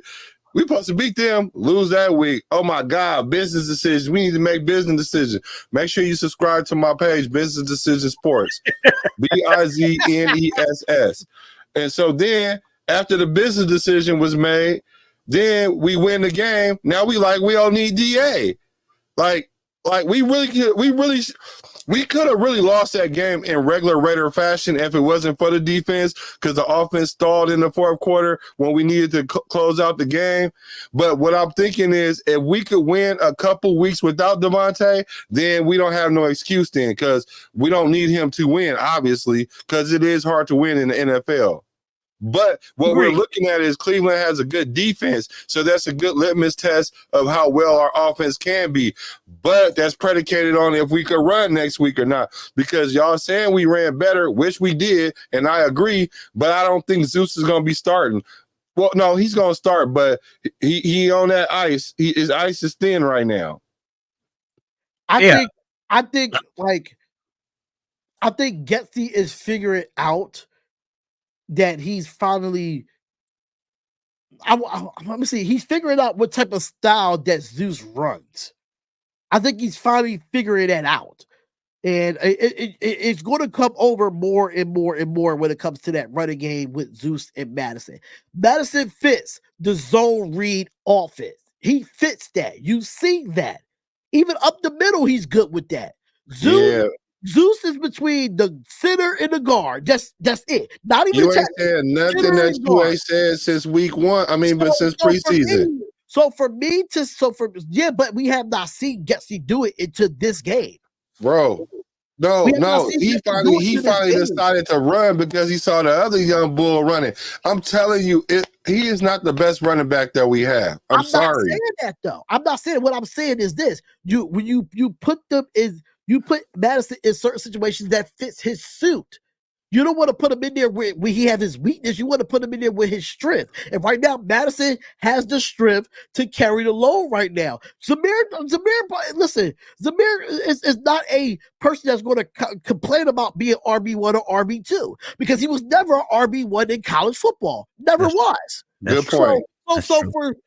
We supposed to beat them, lose that week. Oh my God, business decisions. We need to make business decisions. Make sure you subscribe to my page, Business Decision Sports. BIZNESS. And so then after the business decision was made, then we win the game. Now we don't need DA. Like we really We could have really lost that game in regular Raider fashion if it wasn't for the defense, because the offense stalled in the fourth quarter when we needed to close out the game. But what I'm thinking is, if we could win a couple weeks without Davante, then we don't have no excuse then, because we don't need him to win, obviously, because it is hard to win in the NFL. But what we're looking at is Cleveland has a good defense, so that's a good litmus test of how well our offense can be. But that's predicated on if we could run next week or not, because y'all saying we ran better, which we did, and I agree, but I don't think Zeus is going to be starting. Well, no, he's going to start, but he on that ice. His ice is thin right now. I think Getsy is figuring out that he's finally let me see, he's figuring out what type of style that Zeus runs. I think he's finally figuring that out. And it's going to come over more and more and more when it comes to that running game with Zeus and Madison. Madison fits the zone read offense. He fits that. You see that. Even up the middle, he's good with that. Zeus is between the center and the guard. That's it. Not even you ain't said nothing that you ain't said since week one. I mean, but since preseason. But we have not seen Getsy do it into this game, bro. No, he finally decided to run because he saw the other young bull running. I'm telling you, he is not the best running back that we have. I'm sorry. Not saying that though. I'm not saying. What I'm saying is this: when you put Madison in certain situations that fits his suit. You don't want to put him in there where he has his weakness. You want to put him in there with his strength. And right now, Madison has the strength to carry the load right now. Zamir, listen, Zamir is not a person that's going to complain about being RB1 or RB2, because he was never RB1 in college football. Never was. Good point.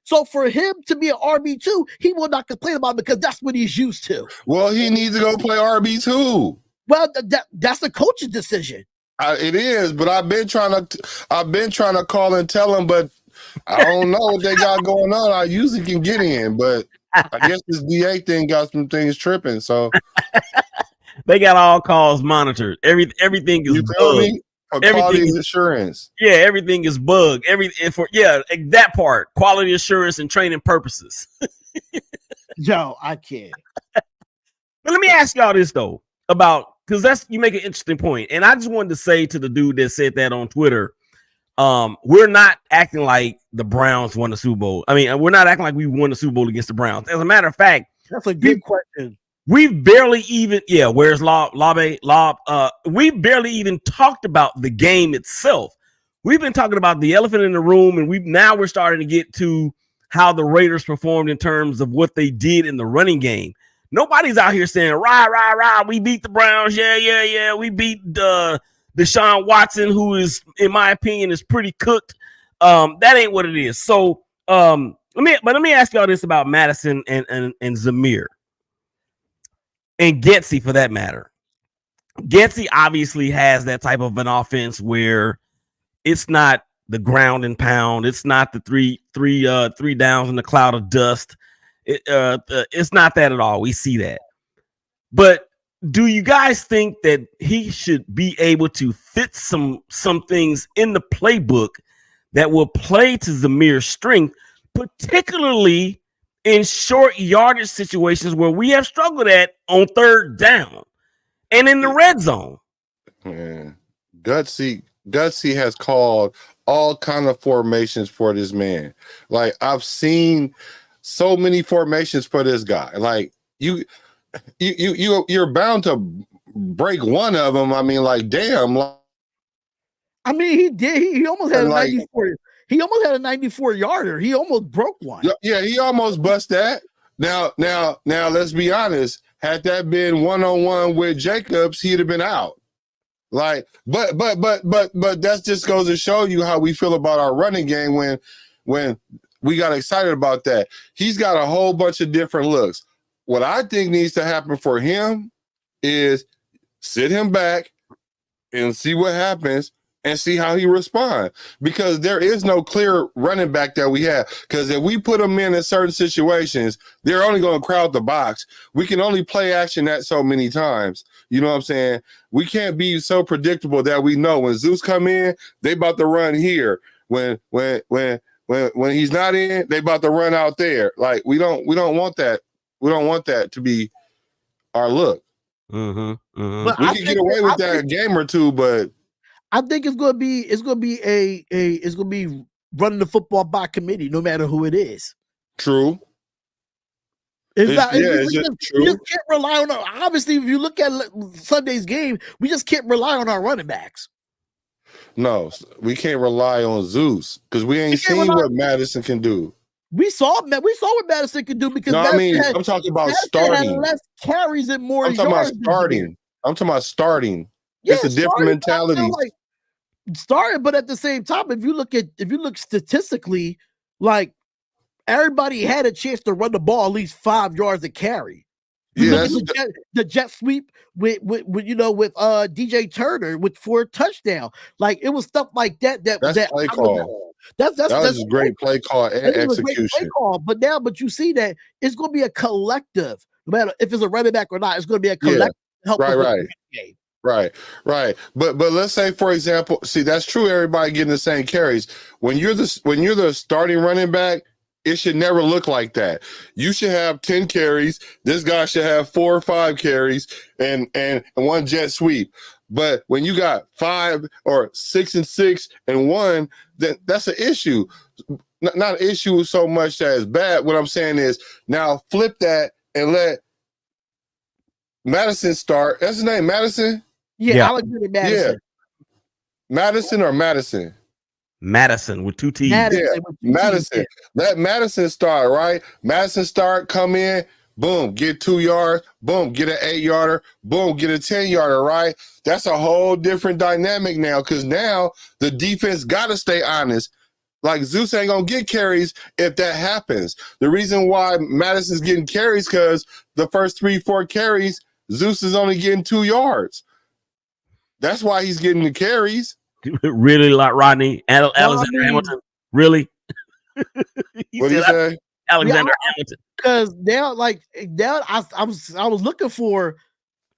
So for him to be an RB2, he will not complain about it because that's what he's used to. Well, he needs to go play RB2. Well, that's the coach's decision. It is, but I've been trying to call and tell him, but I don't know what they got going on. I usually can get in, but I guess this DA thing got some things tripping. So they got all calls monitored. Everything is bugged. Quality assurance. Yeah, everything is bugged. That part, quality assurance and training purposes. Joe, I can't. But let me ask y'all this though about. Because you make an interesting point. And I just wanted to say to the dude that said that on Twitter, we're not acting like the Browns won the Super Bowl. I mean, we're not acting like we won the Super Bowl against the Browns. As a matter of fact, that's a good question. We've barely even, where's Lob? We barely even talked about the game itself. We've been talking about the elephant in the room, and we're starting to get to how the Raiders performed in terms of what they did in the running game. Nobody's out here saying, rah, we beat the Browns. Yeah. We beat Deshaun Watson, who is, in my opinion, is pretty cooked. That ain't what it is. So let me ask y'all this about Madison and Zamir. And Getsy, for that matter. Getsy obviously has that type of an offense where it's not the ground and pound. It's not the three downs in the cloud of dust. It's not that at all. We see that. But do you guys think that he should be able to fit some things in the playbook that will play to Zamir's strength, particularly in short yardage situations where we have struggled at on third down and in the red zone? Man, Gutsy has called all kind of formations for this man. Like, I've seen so many formations for this guy. Like, you're bound to break one of them. I mean, like, damn. I mean, he did. He almost had a 94. He almost had a 94 yarder. He almost broke one. Yeah, he almost bust that. Now, let's be honest. Had that been one-on-one with Jacobs, he'd have been out. Like, but that just goes to show you how we feel about our running game when we got excited about that. He's got a whole bunch of different looks. What I think needs to happen for him is sit him back and see what happens and see how he responds, because there is no clear running back that we have. Because if we put him in certain situations, they're only going to crowd the box. We can only play action that so many times. You know what I'm saying? We can't be so predictable that we know when Zeus come in, they about to run here. When he's not in, they about to run out there. Like we don't want that. We don't want that to be our look. But We can get away with that a game or two, but I think it's gonna be running the football by committee, no matter who it is. True. We just can't rely on obviously, if you look at Sunday's game, we just can't rely on our running backs. No, we can't rely on Zeus because we ain't seen what Madison can do. We saw what Madison can do because I'm talking about starting. Had less carries and more. I'm talking about starting. I'm talking about starting. Yeah, it's a different mentality. Like starting, but at the same time, if you look statistically, like everybody had a chance to run the ball at least 5 yards a carry. The jet sweep with DJ Turner with 4 touchdowns. Like it was stuff like that. That's play call. That's a great play call and execution. Play call. But you see that it's going to be a collective. No matter if it's a running back or not, it's going to be a collective. Right. But let's say, for example, see that's true. Everybody getting the same carries. When you're the starting running back, it should never look like that. You should have 10 carries. This guy should have 4 or 5 carries and 1 jet sweep. But when you got 5 or 6 and 6 and 1, then that's an issue. Not an issue so much as bad. What I'm saying is now flip that and let Madison start. That's his name, Madison? Yeah. Alexander Madison. Yeah. Madison or Madison? Madison with 2 T's. Madison. Let Madison start, right? Madison start, come in, boom, get 2 yards, boom, get an 8-yarder, boom, get a 10-yarder, right? That's a whole different dynamic now because now the defense got to stay honest. Like Zeus ain't going to get carries if that happens. The reason why Madison's getting carries because the first 3-4 carries, Zeus is only getting 2 yards. That's why he's getting the carries. Really, like Rodney Alexander Hamilton? Really? What do you say? Alexander Hamilton. Because I was looking for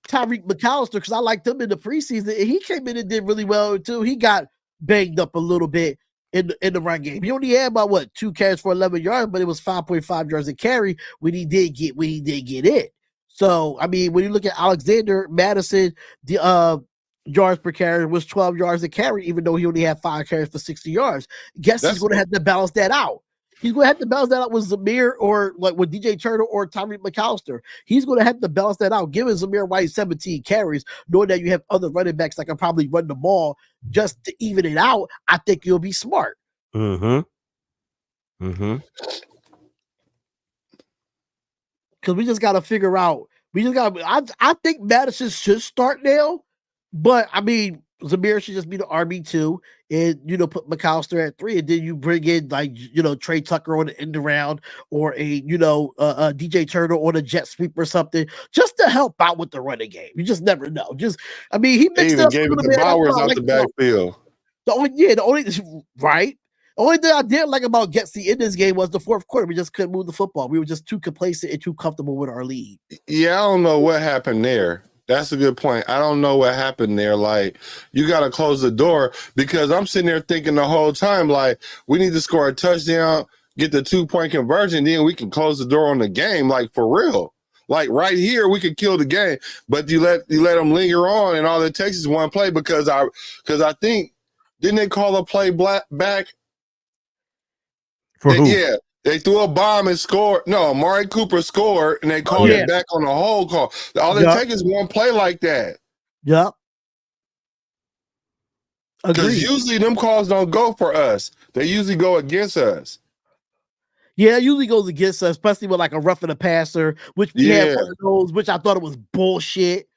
Tyreek McAllister because I liked him in the preseason, and he came in and did really well too. He got banged up a little bit in the run game. He only had about 2 carries for 11 yards, but it was 5.5 yards a carry when he did get it. So I mean, when you look at Alexander Madison, the yards per carry was 12 yards a carry, even though he only had 5 carries for 60 yards. He's going to have to balance that out. He's going to have to balance that out with Zamir or like with DJ Turner or Tyreek McAllister. He's going to have to balance that out. Giving Zamir White 17 carries, knowing that you have other running backs that can probably run the ball just to even it out, I think you'll be smart. Because we just got to figure out. I think Madison should start now. But I mean, Zamir should just be the RB2 and put McAllister at 3, and then you bring in Trey Tucker on the end around or a DJ Turner on a jet sweep or something just to help out with the running game. You just never know. He mixed up gave it to Bowers out the backfield. The only thing I didn't like about Getsy in this game was the fourth quarter. We just couldn't move the football. We were just too complacent and too comfortable with our lead. Yeah, I don't know what happened there. That's a good point. I don't know what happened there. Like, you got to close the door because I'm sitting there thinking the whole time, like, we need to score a touchdown, get the 2-point conversion, then we can close the door on the game, like, for real. Like, right here, we could kill the game. But you let them linger on, and all it takes is one play because I think, didn't they call a play back? For who? Yeah. They threw a bomb and scored. No, Amari Cooper scored, and they called it back on the whole call. All it takes is one play like that. Yep. Because usually them calls don't go for us. They usually go against us. Yeah, it usually goes against us, especially with like a roughing the passer, which we had one of those, which I thought it was bullshit.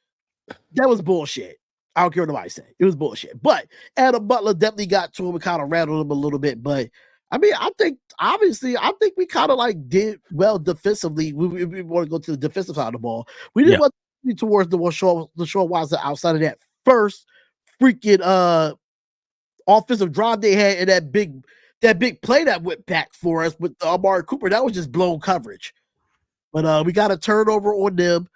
That was bullshit. I don't care what nobody say. It was bullshit. But Adam Butler definitely got to him and kind of rattled him a little bit. But I mean, I think we kind of like did well defensively. We want to go to the defensive side of the ball. We didn't want to be towards the short Watson outside of that first freaking offensive drive they had and that big play that went back for us with Amari Cooper. That was just blown coverage. But we got a turnover on them.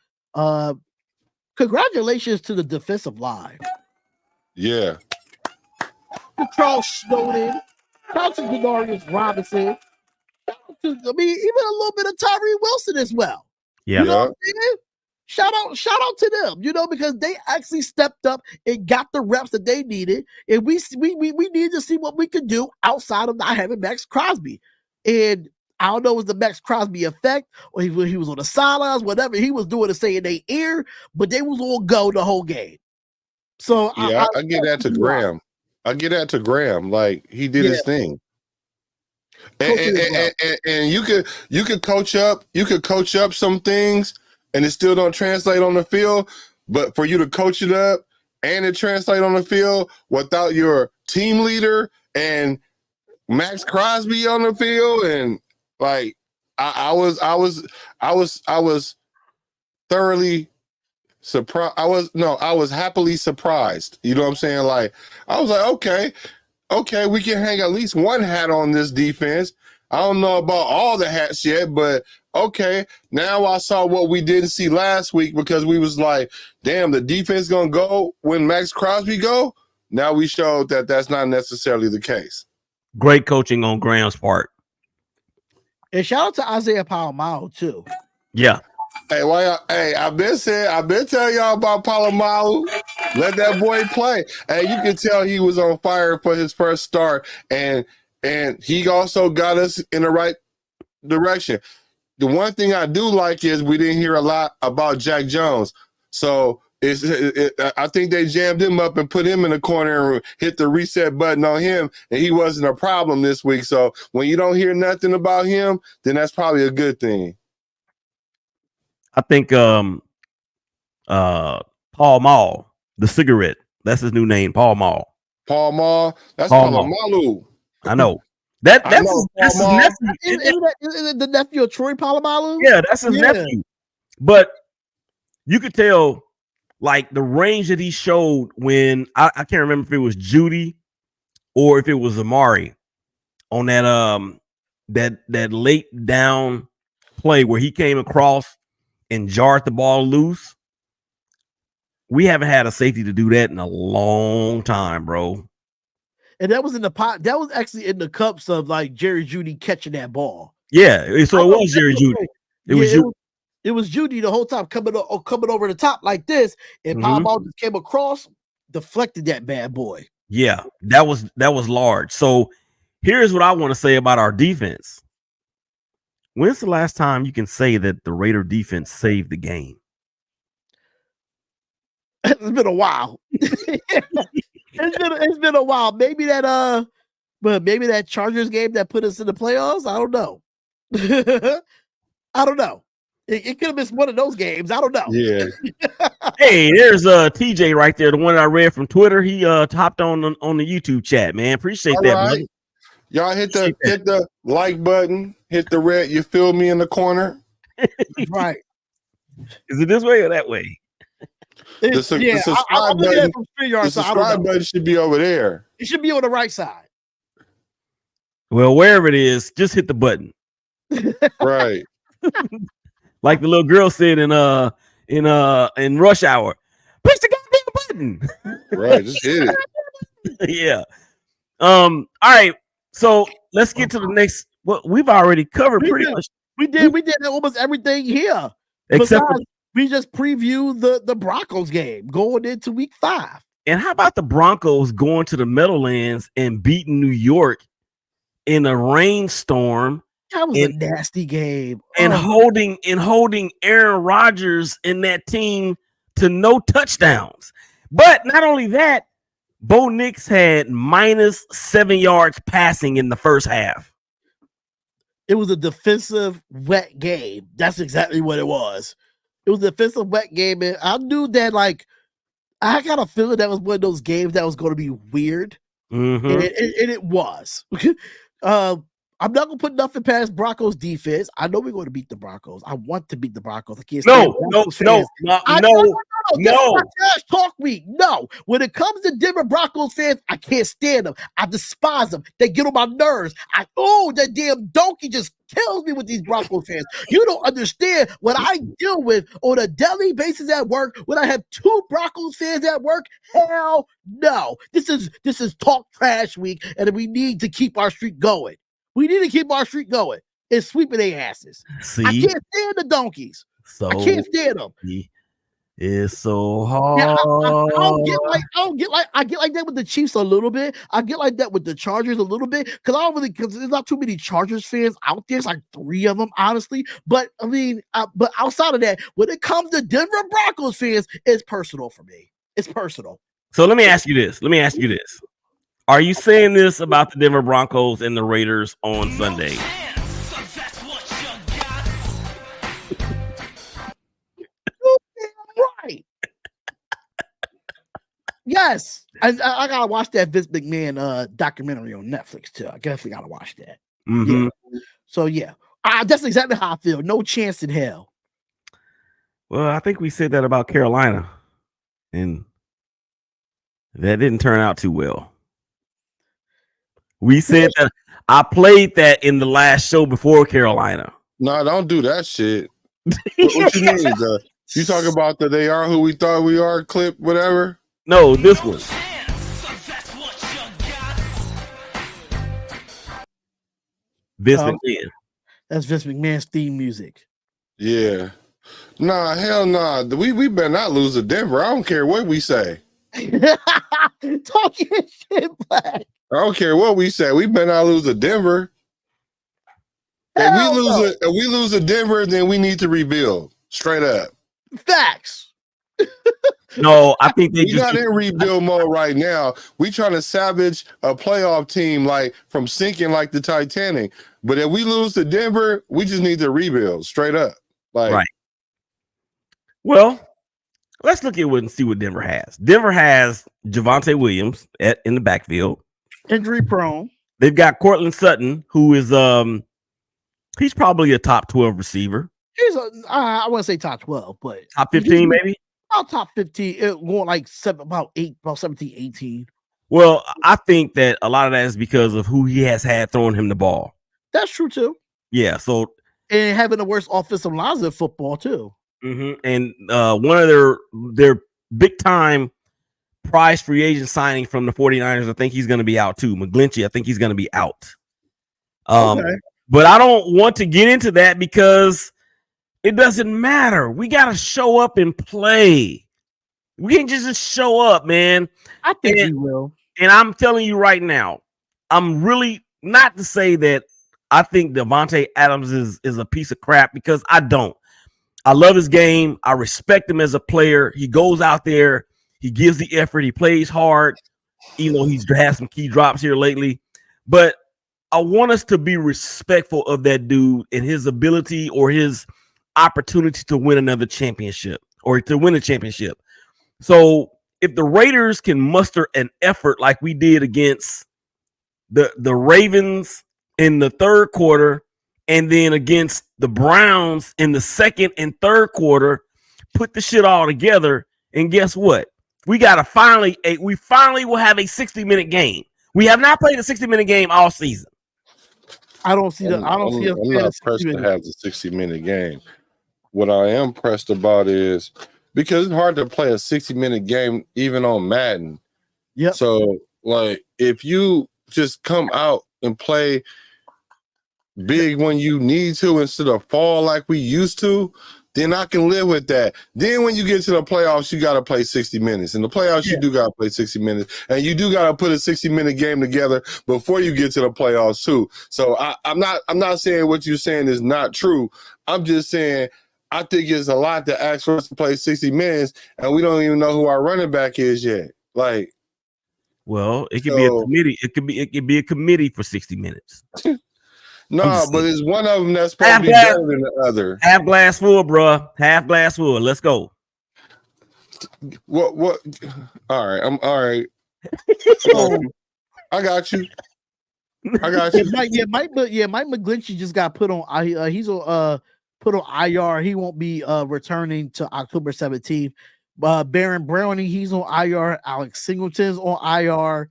congratulations to the defensive line. Yeah. To Charles Snowden, shout out to Denarius Robinson, shout out to, I mean, even a little bit of Tyree Wilson as well. Yeah. You know what I'm saying? Shout out to them, you know, because they actually stepped up and got the reps that they needed. And we needed to see what we could do outside of not having Max Crosby. And I don't know if it was the Max Crosby effect or he was on the sidelines, whatever he was doing to say in their ear, but they was all go the whole game. So yeah, I get that to Graham. I get that to Graham. Like he did his thing. And you could coach up some things and it still don't translate on the field. But for you to coach it up and it translate on the field without your team leader and Max Crosby on the field, and like I was thoroughly surprised. I was happily surprised. You know what I'm saying? Like I was like, okay, we can hang at least one hat on this defense. I don't know about all the hats yet, but okay. Now I saw what we didn't see last week because we was like, damn, the defense gonna go when Max Crosby go. Now we showed that that's not necessarily the case. Great coaching on Graham's part. And shout out to Isaiah Palomalo too. Yeah. Hey, I've been telling y'all about Palomalu. Let that boy play. Hey, you can tell he was on fire for his first start, and he also got us in the right direction. The one thing I do like is we didn't hear a lot about Jack Jones. So I think they jammed him up and put him in the corner and hit the reset button on him, and he wasn't a problem this week. So when you don't hear nothing about him, then that's probably a good thing. I think Paul Mall, the cigarette. That's his new name, Paul Mall. Paul Mall. That's Palomalu. I know. That's his nephew. Is the nephew of Troy Polamalu? Yeah, that's his nephew. But you could tell, like, the range that he showed when I can't remember if it was Judy or if it was Amari on that late down play where he came across and jarred the ball loose. We haven't had a safety to do that in a long time, bro. And that was in the pot. That was actually in the cups of like Jerry Judy catching that ball. Yeah, so it was Jerry Judy. It was Judy the whole time coming over the top like this, and Powerball just came across, deflected that bad boy. Yeah, that was large. So here's what I want to say about our defense. When's the last time you can say that the Raider defense saved the game? It's been a while. It's been a while. Maybe that Chargers game that put us in the playoffs. I don't know. I don't know. It could have been one of those games. I don't know. Yeah. Hey, there's TJ right there, the one I read from Twitter. He hopped on the YouTube chat, man. Appreciate all that, right. brother. Y'all hit the like button, hit the red, you feel me in the corner. Right. Is it this way or that way? The subscribe button should be over there. It should be on the right side. Well, wherever it is, just hit the button. Right. Like the little girl said in Rush Hour. Push the goddamn button. Right, just hit it. Yeah. All right. So let's get to the next. Well, we've already covered pretty much. We did almost everything here. Except we just previewed the Broncos game going into week 5. And how about the Broncos going to the Meadowlands and beating New York in a rainstorm? That was a nasty game. And holding Aaron Rodgers and that team to no touchdowns. But not only that, Bo Nix had -7 yards passing in the first half. It was a defensive wet game. That's exactly what it was. It was a defensive wet game. And I knew that, like, I got a feeling that was one of those games that was going to be weird. Mm-hmm. And it was. I'm not going to put nothing past Broncos defense. I know we're going to beat the Broncos. I want to beat the Broncos. I can't No. this is my trash talk week. No, when it comes to Denver Broncos fans, I can't stand them. I despise them. They get on my nerves. That damn donkey just kills me with these Broncos fans. You don't understand what I deal with on a daily basis at work when I have 2 Broncos fans at work. Hell no. This is talk trash week, and we need to keep our streak going. We need to keep our streak going. It's sweeping their asses. See? I can't stand the donkeys. So I can't stand them. It's so hard. Yeah, I get like that with the Chiefs a little bit. I get like that with the Chargers a little bit because there's not too many Chargers fans out there. It's like 3 of them, honestly. But I mean, but outside of that, when it comes to Denver Broncos fans, it's personal for me. It's personal. So let me ask you this. Are you saying this about the Denver Broncos and the Raiders on Sunday? Right. Yes. I gotta watch that Vince McMahon documentary on Netflix too. I definitely gotta watch that. Mm-hmm. Yeah. So yeah. That's exactly how I feel. No chance in hell. Well, I think we said that about Carolina, and that didn't turn out too well. We said that I played that in the last show before Carolina. No, don't do that shit. What you mean? You talk about the "They Are Who We Thought We Are" clip, whatever? No, this one. Vince McMahon. That's Vince McMahon's theme music. Yeah. Nah, hell nah. We better not lose to Denver. I don't care what we say. Talk your shit, Black. I don't care what we say. We better not lose to Denver. If we lose to Denver, then we need to rebuild. Straight up. Facts. No, I think we're not in rebuild mode right now. We trying to salvage a playoff team like from sinking like the Titanic. But if we lose to Denver, we just need to rebuild straight up. Like, right. Well, let's look at it and see what Denver has. Denver has Javonte Williams in the backfield, injury prone. They've got Cortland Sutton, who is he's probably a top 12 receiver. I wouldn't say top 12, but top 15 maybe. About top 15, going like about 17, 18. Well, I think that a lot of that is because of who he has had throwing him the ball. That's true too. Yeah, so and having the worst offensive lines in football too. Mm-hmm. And one of their big time prize free agent signing from the 49ers, I think he's going to be out too. McGlinchey, I think he's going to be out. Okay. But I don't want to get into that because it doesn't matter. We got to show up and play. We can't just show up, man. I think we will. And I'm telling you right now, I'm really not to say that I think Davante Adams is a piece of crap, because I don't. I love his game. I respect him as a player. He goes out there. He gives the effort. He plays hard. You know, he's had some key drops here lately. But I want us to be respectful of that dude and his ability or his opportunity to win another championship or to win a championship. So if the Raiders can muster an effort like we did against the Ravens in the third quarter, and then against the Browns in the second and third quarter, put the shit all together, and guess what? We finally will have a 60-minute game. We have not played a 60-minute game all season. I'm not pressed to have the 60-minute game. What I am pressed about is because it's hard to play a 60-minute game even on Madden. Yeah. So, like, if you just come out and play big when you need to instead of fall like we used to, then I can live with that. Then when you get to the playoffs, you got to play 60 minutes. In the playoffs, you do got to play 60 minutes. And you do got to put a 60-minute game together before you get to the playoffs too. So I'm not saying what you're saying is not true. I'm just saying I think it's a lot to ask for us to play 60 minutes, and we don't even know who our running back is yet. Like, well, it could be a committee. It could be a committee for 60 minutes. No, but it's one of them that's supposed to be better than the other. Half glass full, bro. Half glass full. Let's go. What? All right. I'm all right. I got you. Mike McGlinchey just got put on. He's put on IR. He won't be returning to October 17th. Baron Browning, he's on IR. Alex Singleton's on IR.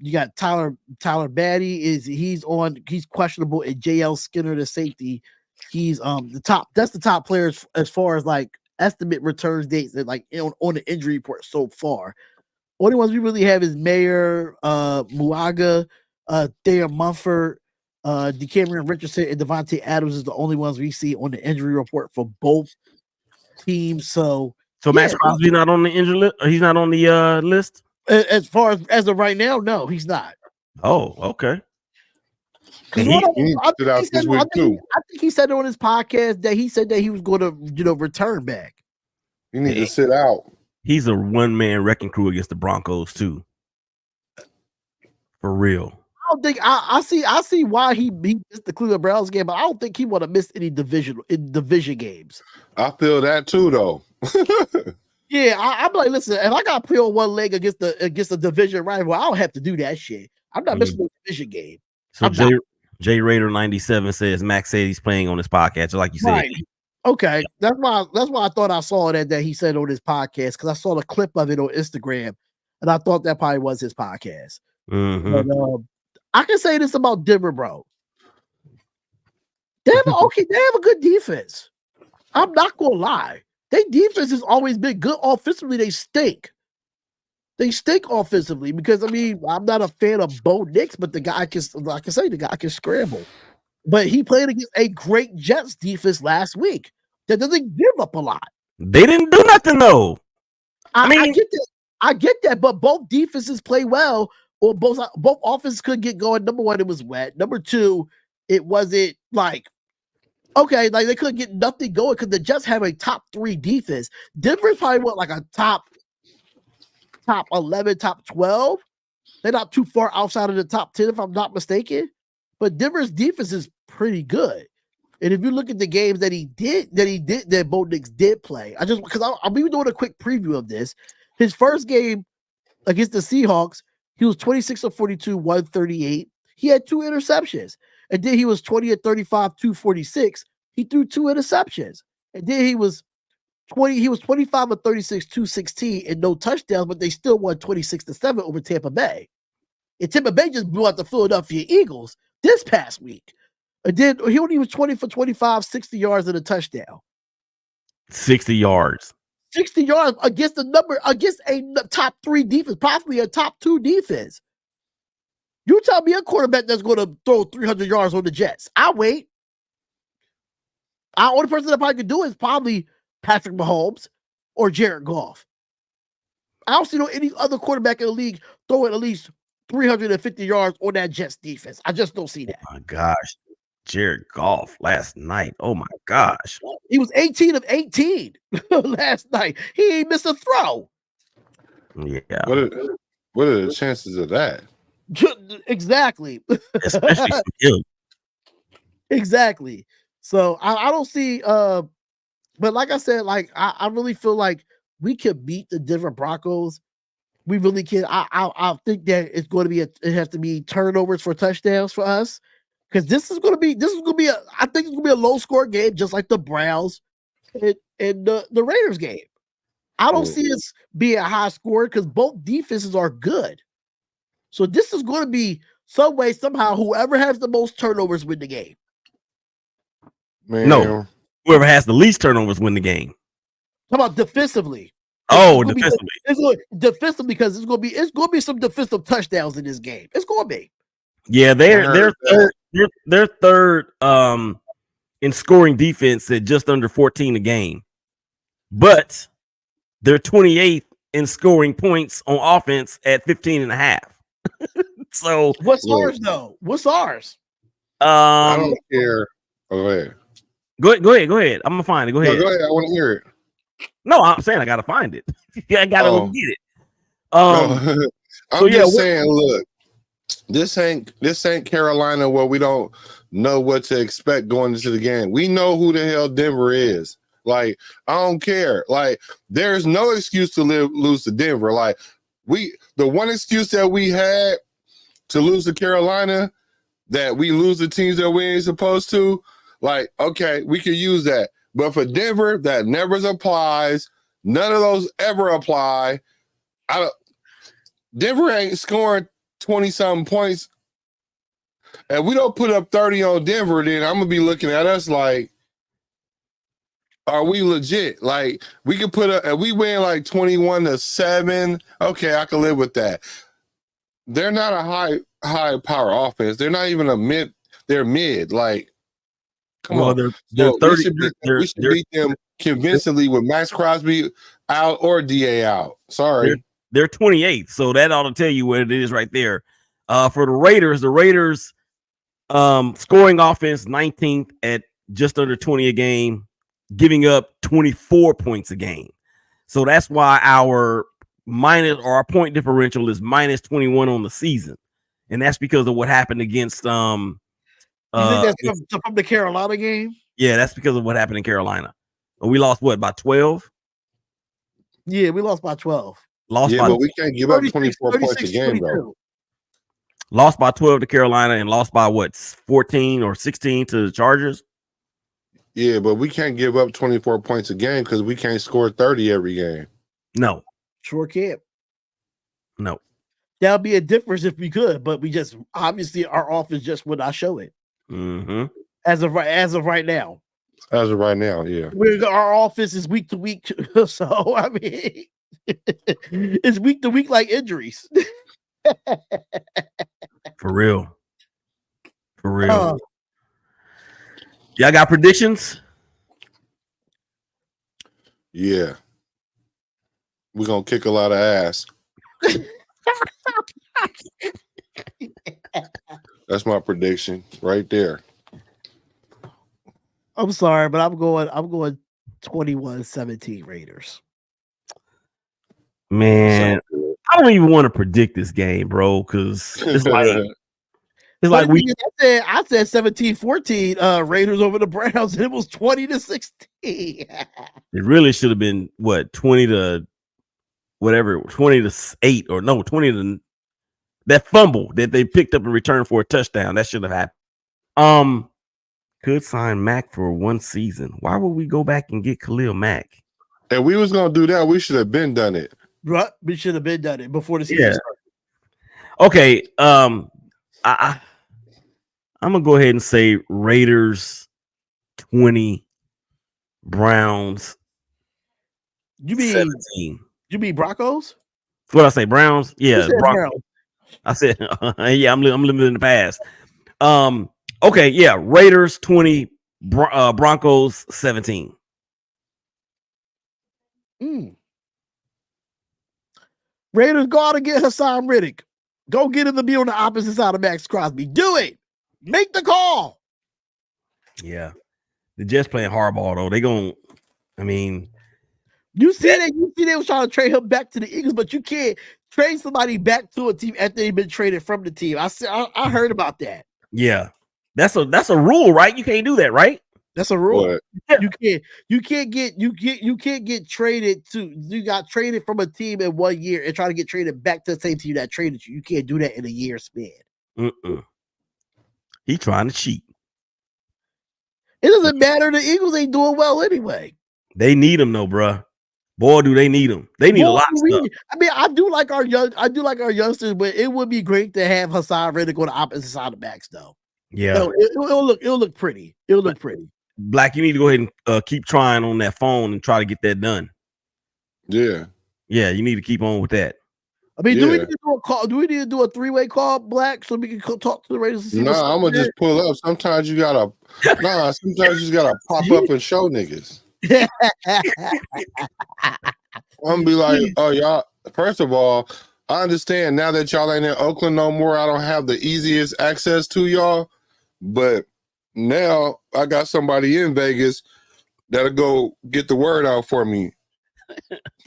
You got Tyler Batty he's questionable, and JL Skinner, the safety. He's the top. That's the top players as far as like estimate returns dates that like on the injury report so far. Only ones we really have is Mayer, Muaga, Thayer Mumford, DeCameron Richardson, and Davante Adams is the only ones we see on the injury report for both teams. So Max Crosby not on the injury list? He's not on the list? As far as of right now, no, he's not. Oh, okay. I think he said on his podcast that he said that he was going to, return back. You need to sit out. He's a one-man wrecking crew against the Broncos too. For real. I don't think I see why he missed the Cleveland Browns game, but I don't think he would have missed any division games. I feel that too, though. Yeah, I'm like, listen, if I got to play on one leg against the division rival, I don't have to do that shit. I'm not missing no division game. So J Raider 97 says Max said he's playing on his podcast, just like you said. Right. Okay, that's why I thought I saw that he said on his podcast, because I saw the clip of it on Instagram, and I thought that probably was his podcast. Mm-hmm. But I can say this about Denver, bro. They have a good defense. I'm not gonna lie. Their defense has always been good offensively. They stink. They stink offensively because I'm not a fan of Bo Nix, but the guy can scramble. But he played against a great Jets defense last week that doesn't give up a lot. They didn't do nothing though. I get that, but both defenses play well, or both offenses could get going. Number one, it was wet. Number two, it wasn't like okay, like they couldn't get nothing going because the Jets have a top 3 defense. Denver's probably like a top 11, top 12. They're not too far outside of the top 10, if I'm not mistaken. But Denver's defense is pretty good. And if you look at the games that Bo Nix did play, I'll be doing a quick preview of this. His first game against the Seahawks, he was 26 of 42, 138. He had 2 interceptions. And then he was 20 of 35, 246. He threw 2 interceptions. And then he was 25 of 36, 216, and no touchdowns, but they still won 26-7 over Tampa Bay. And Tampa Bay just blew out the Philadelphia Eagles this past week. And then he only was 20 for 25, 60 yards and a touchdown. 60 yards. 60 yards against a top 3 defense, possibly a top 2 defense. You tell me a quarterback that's going to throw 300 yards on the Jets. I'll wait. The only person that probably could do it is probably Patrick Mahomes or Jared Goff. I don't see any other quarterback in the league throwing at least 350 yards on that Jets defense. I just don't see that. Oh my gosh. Jared Goff last night. Oh my gosh. He was 18 of 18 last night. He ain't missed a throw. Yeah. What are the chances of that? Exactly. Especially for him. Exactly. So I don't see but like I said, like I really feel like we could beat the Denver Broncos. We really can. I think that it's going to be it has to be turnovers for touchdowns for us. Because this is gonna be I think it's gonna be a low score game, just like the Browns and the Raiders game. I don't see us being a high score because both defenses are good. So this is going to be some way, somehow, whoever has the most turnovers win the game. Man. No, whoever has the least turnovers win the game. How about defensively? Oh, defensively. Defensively, because it's going to be some defensive touchdowns in this game. It's going to be. Yeah, they're third in scoring defense at just under 14 a game, but they're 28th in scoring points on offense at 15.5. So what's ours though? What's ours? I don't care. Go ahead. Go ahead. I'm gonna find it. Go ahead. No, go ahead. I want to hear it. No, I'm saying I gotta find it. I gotta go get it. I'm just saying, look, this ain't Carolina where we don't know what to expect going into the game. We know who the hell Denver is. Like, I don't care. Like, there's no excuse to lose to Denver. Like, the one excuse that we had to lose to Carolina, that we lose the teams that we ain't supposed to, like, okay, we could use that. But for Denver, that never applies. None of those ever apply. Denver ain't scoring 20-something points, and we don't put up 30 on Denver, then I'm gonna be looking at us like, are we legit? Like, we could put up, and we win like 21-7. Okay, I can live with that. They're not a high power offense. They're not even a mid. They're mid. Like, come on. They're 30. We should beat them convincingly with Max Crosby out or DA out. Sorry. They're 28th, so that ought to tell you what it is right there. For the Raiders scoring offense 19th at just under 20 a game, giving up 24 points a game. So that's why our point differential is minus 21 on the season, and that's because of what happened against. You think that's from the Carolina game? Yeah, that's because of what happened in Carolina. We lost what, by 12? Yeah, we lost by 12. But we can't give up 24 points a game, though. Lost by 12 to Carolina and lost by what, 14 or 16 to the Chargers? Yeah, but we can't give up 24 points a game because we can't score 30 every game. No. Sure can't. No. That would be a difference if we could, but we just obviously our offense just would not show it. Mm-hmm. As of right now. As of right now, yeah. Our offense is week to week. So I mean it's week to week like injuries. For real. Y'all got predictions? Yeah. We're gonna kick a lot of ass. That's my prediction right there. I'm sorry, but I'm going 21-17 Raiders. Man, I don't even want to predict this game, bro, because it's like I said 17-14 Raiders over the Browns, and it was 20-16. It really should have been what, 20 to 8 or no, 20 to that fumble that they picked up in return for a touchdown. That should have happened. Could sign Mack for one season. Why would we go back and get Khalil Mack? And we was gonna do that. We should have been done it. Right, we should have been done it before the season started. Okay, I'm gonna go ahead and say Raiders 20, Browns. You mean 17? You mean Broncos? What I say, Browns? Yeah, Broncos. I said, yeah, I'm living in the past. Okay, yeah, Raiders 20, Broncos 17. Raiders go out and get Hassan Riddick. Go get him to be on the opposite side of Max Crosby. Do it. Make the call. Yeah. The Jets playing hardball, though. You see they was trying to trade him back to the Eagles, but you can't trade somebody back to a team after they've been traded from the team. I heard about that. Yeah. That's a rule, right? You can't do that, right? That's a rule. What? You can't get traded to. You got traded from a team in 1 year and try to get traded back to the same team that traded you. You can't do that in a year span. He trying to cheat. It doesn't matter. The Eagles ain't doing well anyway. They need him though, bruh. Boy, do they need him. They need a lot of stuff. I mean, I do like our youngsters, but it would be great to have Hassan Riddick on the opposite side of backs, though. Yeah, it'll look pretty. It'll look pretty. Black, you need to go ahead and keep trying on that phone and try to get that done. Yeah, you need to keep on with that. I mean, do we need to do a call? Do we need to do a 3-way call, Black, so we can talk to the Raiders? I'm gonna just pull up. Sometimes you gotta pop up and show niggas. I'm gonna be like, oh y'all. First of all, I understand now that y'all ain't in Oakland no more. I don't have the easiest access to y'all, but now I got somebody in Vegas that'll go get the word out for me.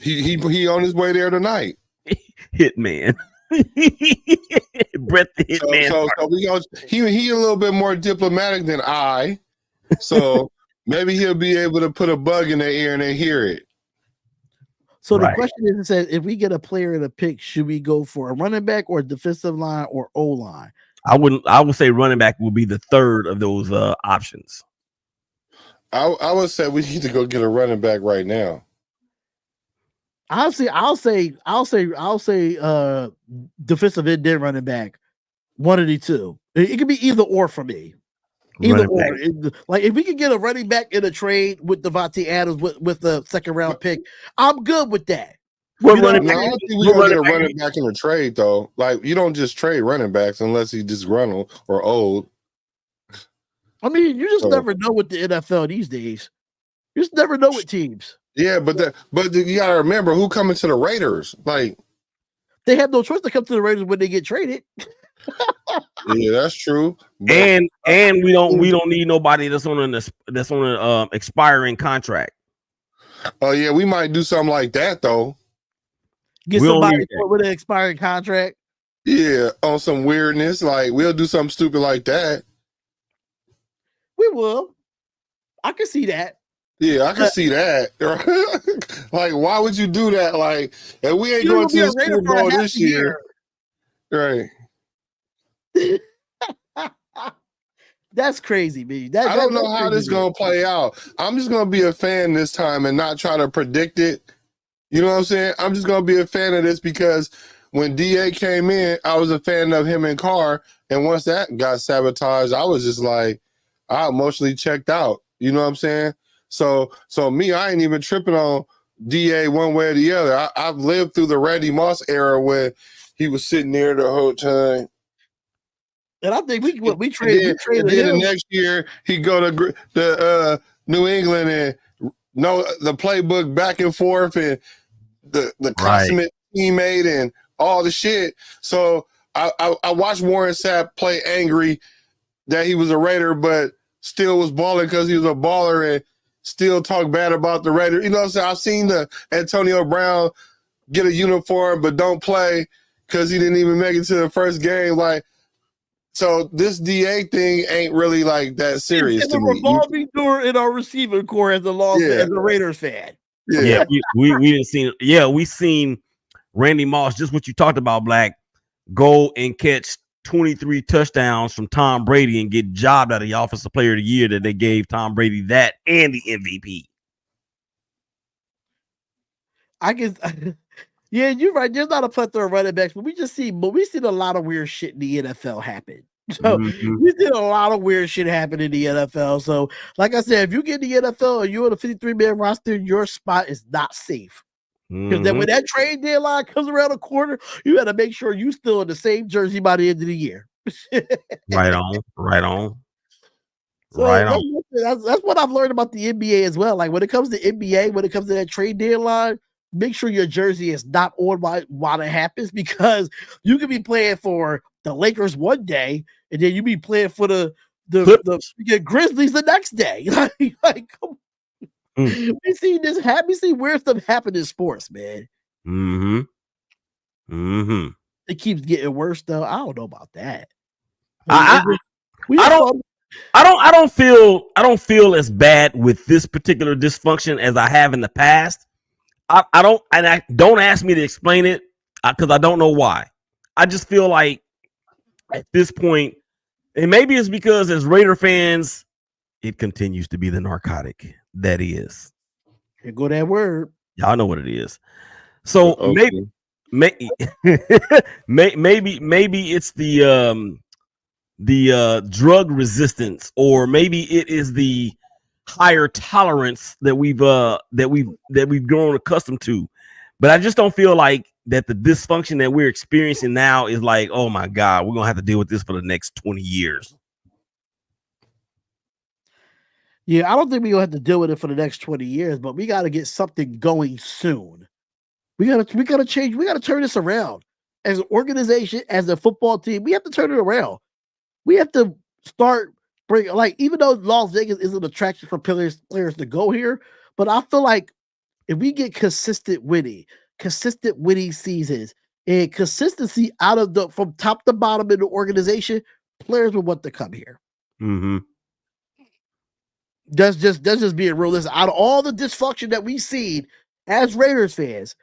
He on his way there tonight. Hitman. Brett the Hitman. So he a little bit more diplomatic than I. So maybe he'll be able to put a bug in their ear and they hear it. So the question is, if we get a player in a pick, should we go for a running back or defensive line or O-line? I would say running back will be the third of those options. I would say we need to go get a running back right now. Honestly, I'll say defensive end then running back. One of the two. It could be either or for me. Either Running or. Like if we can get a running back in a trade with Davante Adams with the second round pick, I'm good with that. What You know running No, back? I don't think we're What gonna get a running back? running back in a trade though. Like you don't just trade running backs unless he's disgruntled or old. I mean, you just So- never know with the NFL these days. You just never know with teams. Yeah, but you gotta remember who coming to the Raiders. Like, They have no choice to come to the Raiders when they get traded. yeah, that's true. But And we don't need nobody that's on an expiring contract. oh yeah, we might do something like that though. Get We don't somebody need that. with an expiring contract. Yeah, on some weirdness. Like we'll do something stupid like that. We will. I can see that. Yeah, I can see that. Like, why would you do that? Like, and we ain't You going will to be the a Raider Super for a Bowl half this a year, right? That's crazy, man. I don't know how this is gonna play out. I'm just gonna be a fan this time and not try to predict it. You know what I'm saying? I'm just gonna be a fan of this because when DA came in, I was a fan of him and Carr, and once that got sabotaged, I was just like, I emotionally checked out. You know what I'm saying? So me, I ain't even tripping on DA one way or the other. I've lived through the Randy Moss era when he was sitting there the whole time. And I think we And traded then the him. next year he go to the New England and know the playbook back and forth and the consummate teammate and all the shit. So I watched Warren Sapp play angry that he was a Raider, but still was balling because he was a baller and still talk bad about the Raiders. You know what I'm saying? I've seen the Antonio Brown get a uniform but don't play because he didn't even make it to the first game. Like, so this DA thing ain't really like that serious It's to a me. revolving door in our receiving core as a Raiders fan. Yeah, we didn't see. Yeah, we seen Randy Moss, just what you talked about, Black, go and catch 23 touchdowns from Tom Brady and get jobbed out of the Offensive Player of the Year that they gave Tom Brady that and the MVP. I guess. Yeah, you're right. There's not a plethora of running backs, but we've seen a lot of weird shit in the NFL happen. So we've seen a lot of weird shit happen in the NFL. So, like I said, if you get in the NFL and you're on a 53-man roster, your spot is not safe. Because then when that trade deadline comes around the corner, you got to make sure you still in the same jersey by the end of the year. Right on. So that's what I've learned about the NBA as well. Like when it comes to NBA, when it comes to that trade deadline, make sure your jersey is not on while it happens, because you could be playing for the Lakers one day and then you be playing for the Grizzlies the next day. like come on. We see this happen. We see weird stuff happen in sports, man. It keeps getting worse though. I don't know about that. I don't feel as bad with this particular dysfunction as I have in the past. I don't ask me to explain it because I don't know why. I just feel like at this point, and maybe it's because as Raider fans, it continues to be the narcotic that is. Here go that word. Y'all know what it is. So maybe it's the drug resistance, or maybe it is the higher tolerance that we've grown accustomed to. But I just don't feel like that the dysfunction that we're experiencing now is like, oh my God, we're gonna have to deal with this for the next 20 years. Yeah, I don't think we're gonna have to deal with it for the next 20 years, but we gotta get something going soon. We gotta change, we gotta turn this around. As an organization, as a football team, we have to turn it around. We have to start bringing, like, even though Las Vegas is an attraction for players to go here, but I feel like if we get consistent winning seasons and consistency out of from top to bottom in the organization, players will want to come here. That's just being realistic. Out of all the dysfunction that we've seen as Raiders fans,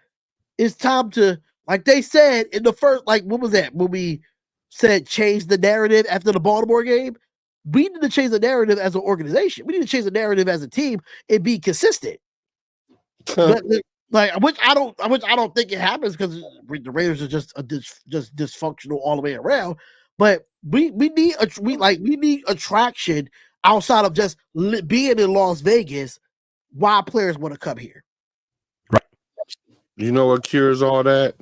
it's time to, like they said in the first, like, what was that? When we said change the narrative after the Baltimore game, we need to change the narrative as an organization. We need to change the narrative as a team and be consistent. Like, which I don't think it happens because the Raiders are just just dysfunctional all the way around. But we need attraction outside of just being in Las Vegas. Why players want to come here? Right. You know what cures all that?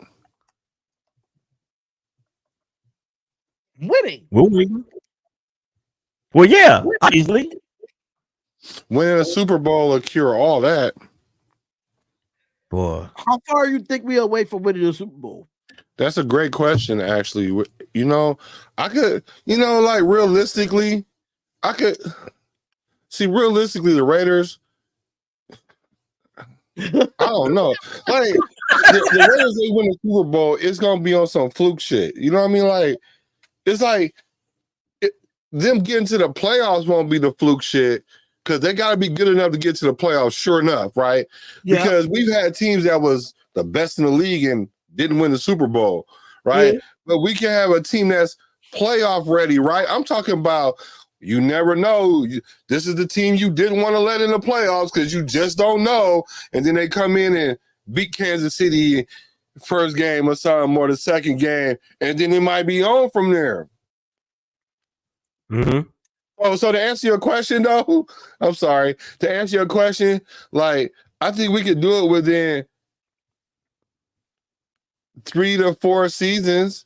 Winning. We'll win. Well, yeah, obviously. Winning a Super Bowl will cure all that. Boy, how far you think we are away from winning the Super Bowl? That's a great question, actually. You know, I could, like realistically, I could see realistically the Raiders. I don't know. Like the Raiders, they win the Super Bowl, it's gonna be on some fluke shit. You know what I mean? Like it's like them getting to the playoffs won't be the fluke shit because they got to be good enough to get to the playoffs. Sure enough, right? Yeah. Because we've had teams that was the best in the league and didn't win the Super Bowl, right? Yeah. But we can have a team that's playoff ready, right? I'm talking about. You never know. This is the team you didn't want to let in the playoffs because you just don't know. And then they come in and beat Kansas City first game or something, or the second game, and then it might be on from there. Mm-hmm. Oh, so to answer your question, though, I'm sorry. To answer your question, like, I think we could do it within 3 to 4 seasons.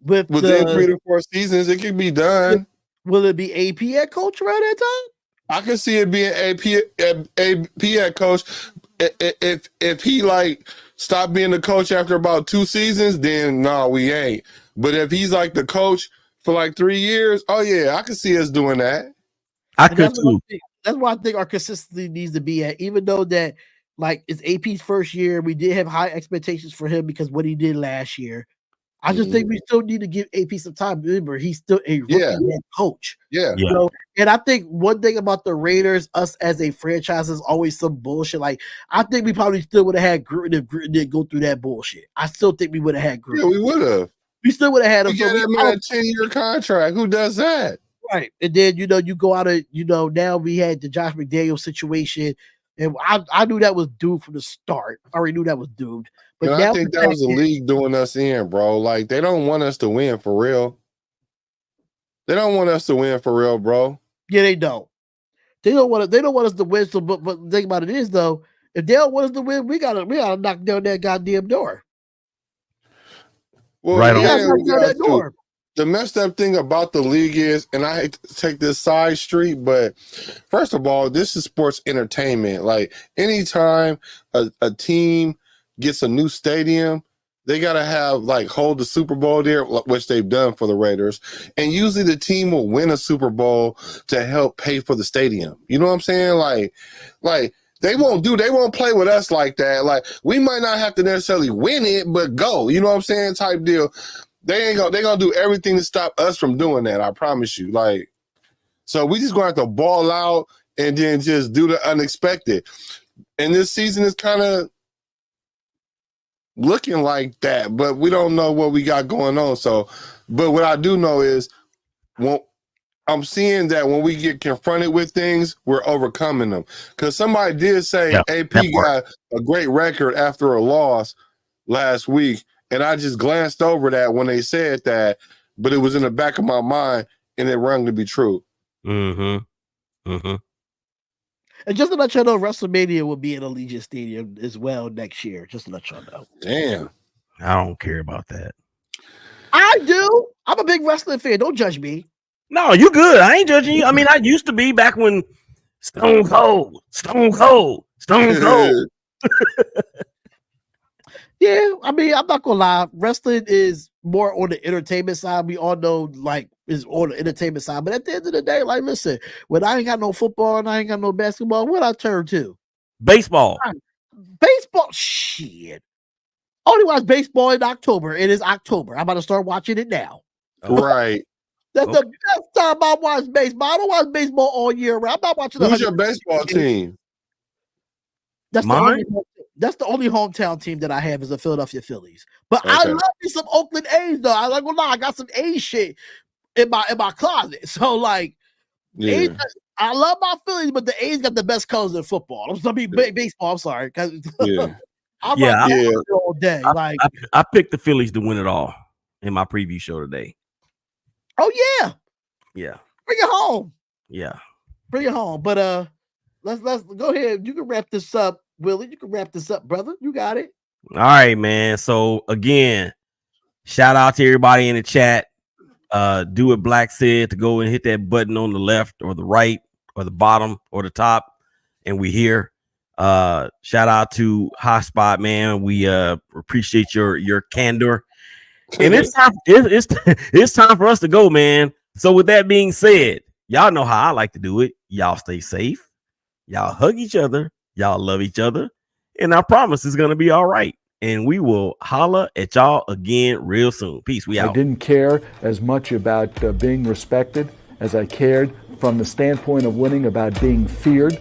Within 3 to 4 seasons, it can be done. Will it be AP head coach around that time? I can see it being AP head coach. If he like stopped being the coach after about 2 seasons, then no, we ain't. But if he's like the coach for like 3 years, oh yeah, I can see us doing that. I could too. That's why I think our consistency needs to be at. Even though that like it's AP's first year, we did have high expectations for him because what he did last year. I just think we still need to give AP some time. Remember, he's still a rookie head coach. Yeah. You know, and I think one thing about the Raiders, us as a franchise, is always some bullshit. Like, I think we probably still would have had Gruden if Gruden didn't go through that bullshit. I still think we would have had Gruden. Yeah, we would have. We still would have had him. We got him in a 10-year contract. Who does that? Right. And then, you go out of, now we had the Josh McDaniels situation. And I knew that was doomed from the start. I already knew that was doomed. But I think that was the league doing us in, bro. Like, they don't want us to win for real. They don't want us to win for real, bro. Yeah, they don't. They don't want us to win. So, but the thing about it is, though, if they don't want us to win, we gotta knock down that goddamn door. Well, right. The messed up thing about the league is, and I hate to take this side street, but first of all, this is sports entertainment. Like, anytime a team gets a new stadium, they got to hold the Super Bowl there, which they've done for the Raiders. And usually the team will win a Super Bowl to help pay for the stadium. You know what I'm saying? Like they won't play with us like that. Like, we might not have to necessarily win it, but go, you know what I'm saying? Type deal. They're gonna do everything to stop us from doing that. I promise you. Like, so we just gonna have to ball out and then just do the unexpected. And this season is kind of looking like that, but we don't know what we got going on. So, but what I do know is, I'm seeing that when we get confronted with things, we're overcoming them. Because somebody did say AP got a great record after a loss last week, and I just glanced over that when they said that, but it was in the back of my mind, and it rang to be true. Mm-hmm. Mm-hmm. And just to let y'all know, WrestleMania will be at Allegiant Stadium as well next year. Just to let y'all know. Damn. I don't care about that. I do. I'm a big wrestling fan. Don't judge me. No, you good. I ain't judging you. I mean, I used to be back when Stone Cold. Yeah, I mean, I'm not gonna lie. Wrestling is more on the entertainment side. We all know, is on the entertainment side. But at the end of the day, listen, when I ain't got no football and I ain't got no basketball, what I turn to? Baseball. Baseball, shit. Only watch baseball in October. It is October. I'm about to start watching it now. Right. That's the best time I watch baseball. I don't watch baseball all year round. I'm not watching. Who's your baseball team? That's the only hometown team that I have is the Philadelphia Phillies. But okay. I love me some Oakland A's though. I got some A's shit in my closet. So Yeah. I love my Phillies, but the A's got the best colors in football. I mean, baseball. I'm sorry, because Yeah. I'm Yeah, all day. I picked the Phillies to win it all in my preview show today. Oh yeah, Yeah, bring it home. yeah. Bring it home. But let's go ahead. You can wrap this up, Willie. You can wrap this up, brother. You got it. All right, man. So again, shout out to everybody in the chat. Do what Black said to go and hit that button on the left or the right or the bottom or the top, and we here. Shout out to Hotspot, man. We appreciate your candor. And it's time, it's time for us to go, man. So with that being said, y'all know how I like to do it. Y'all stay safe. Y'all hug each other. Y'all love each other. And I promise it's gonna be all right. And we will holla at y'all again real soon. Peace. We out. I didn't care as much about being respected as I cared from the standpoint of winning about being feared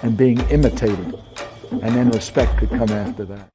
and being imitated. And then respect could come after that.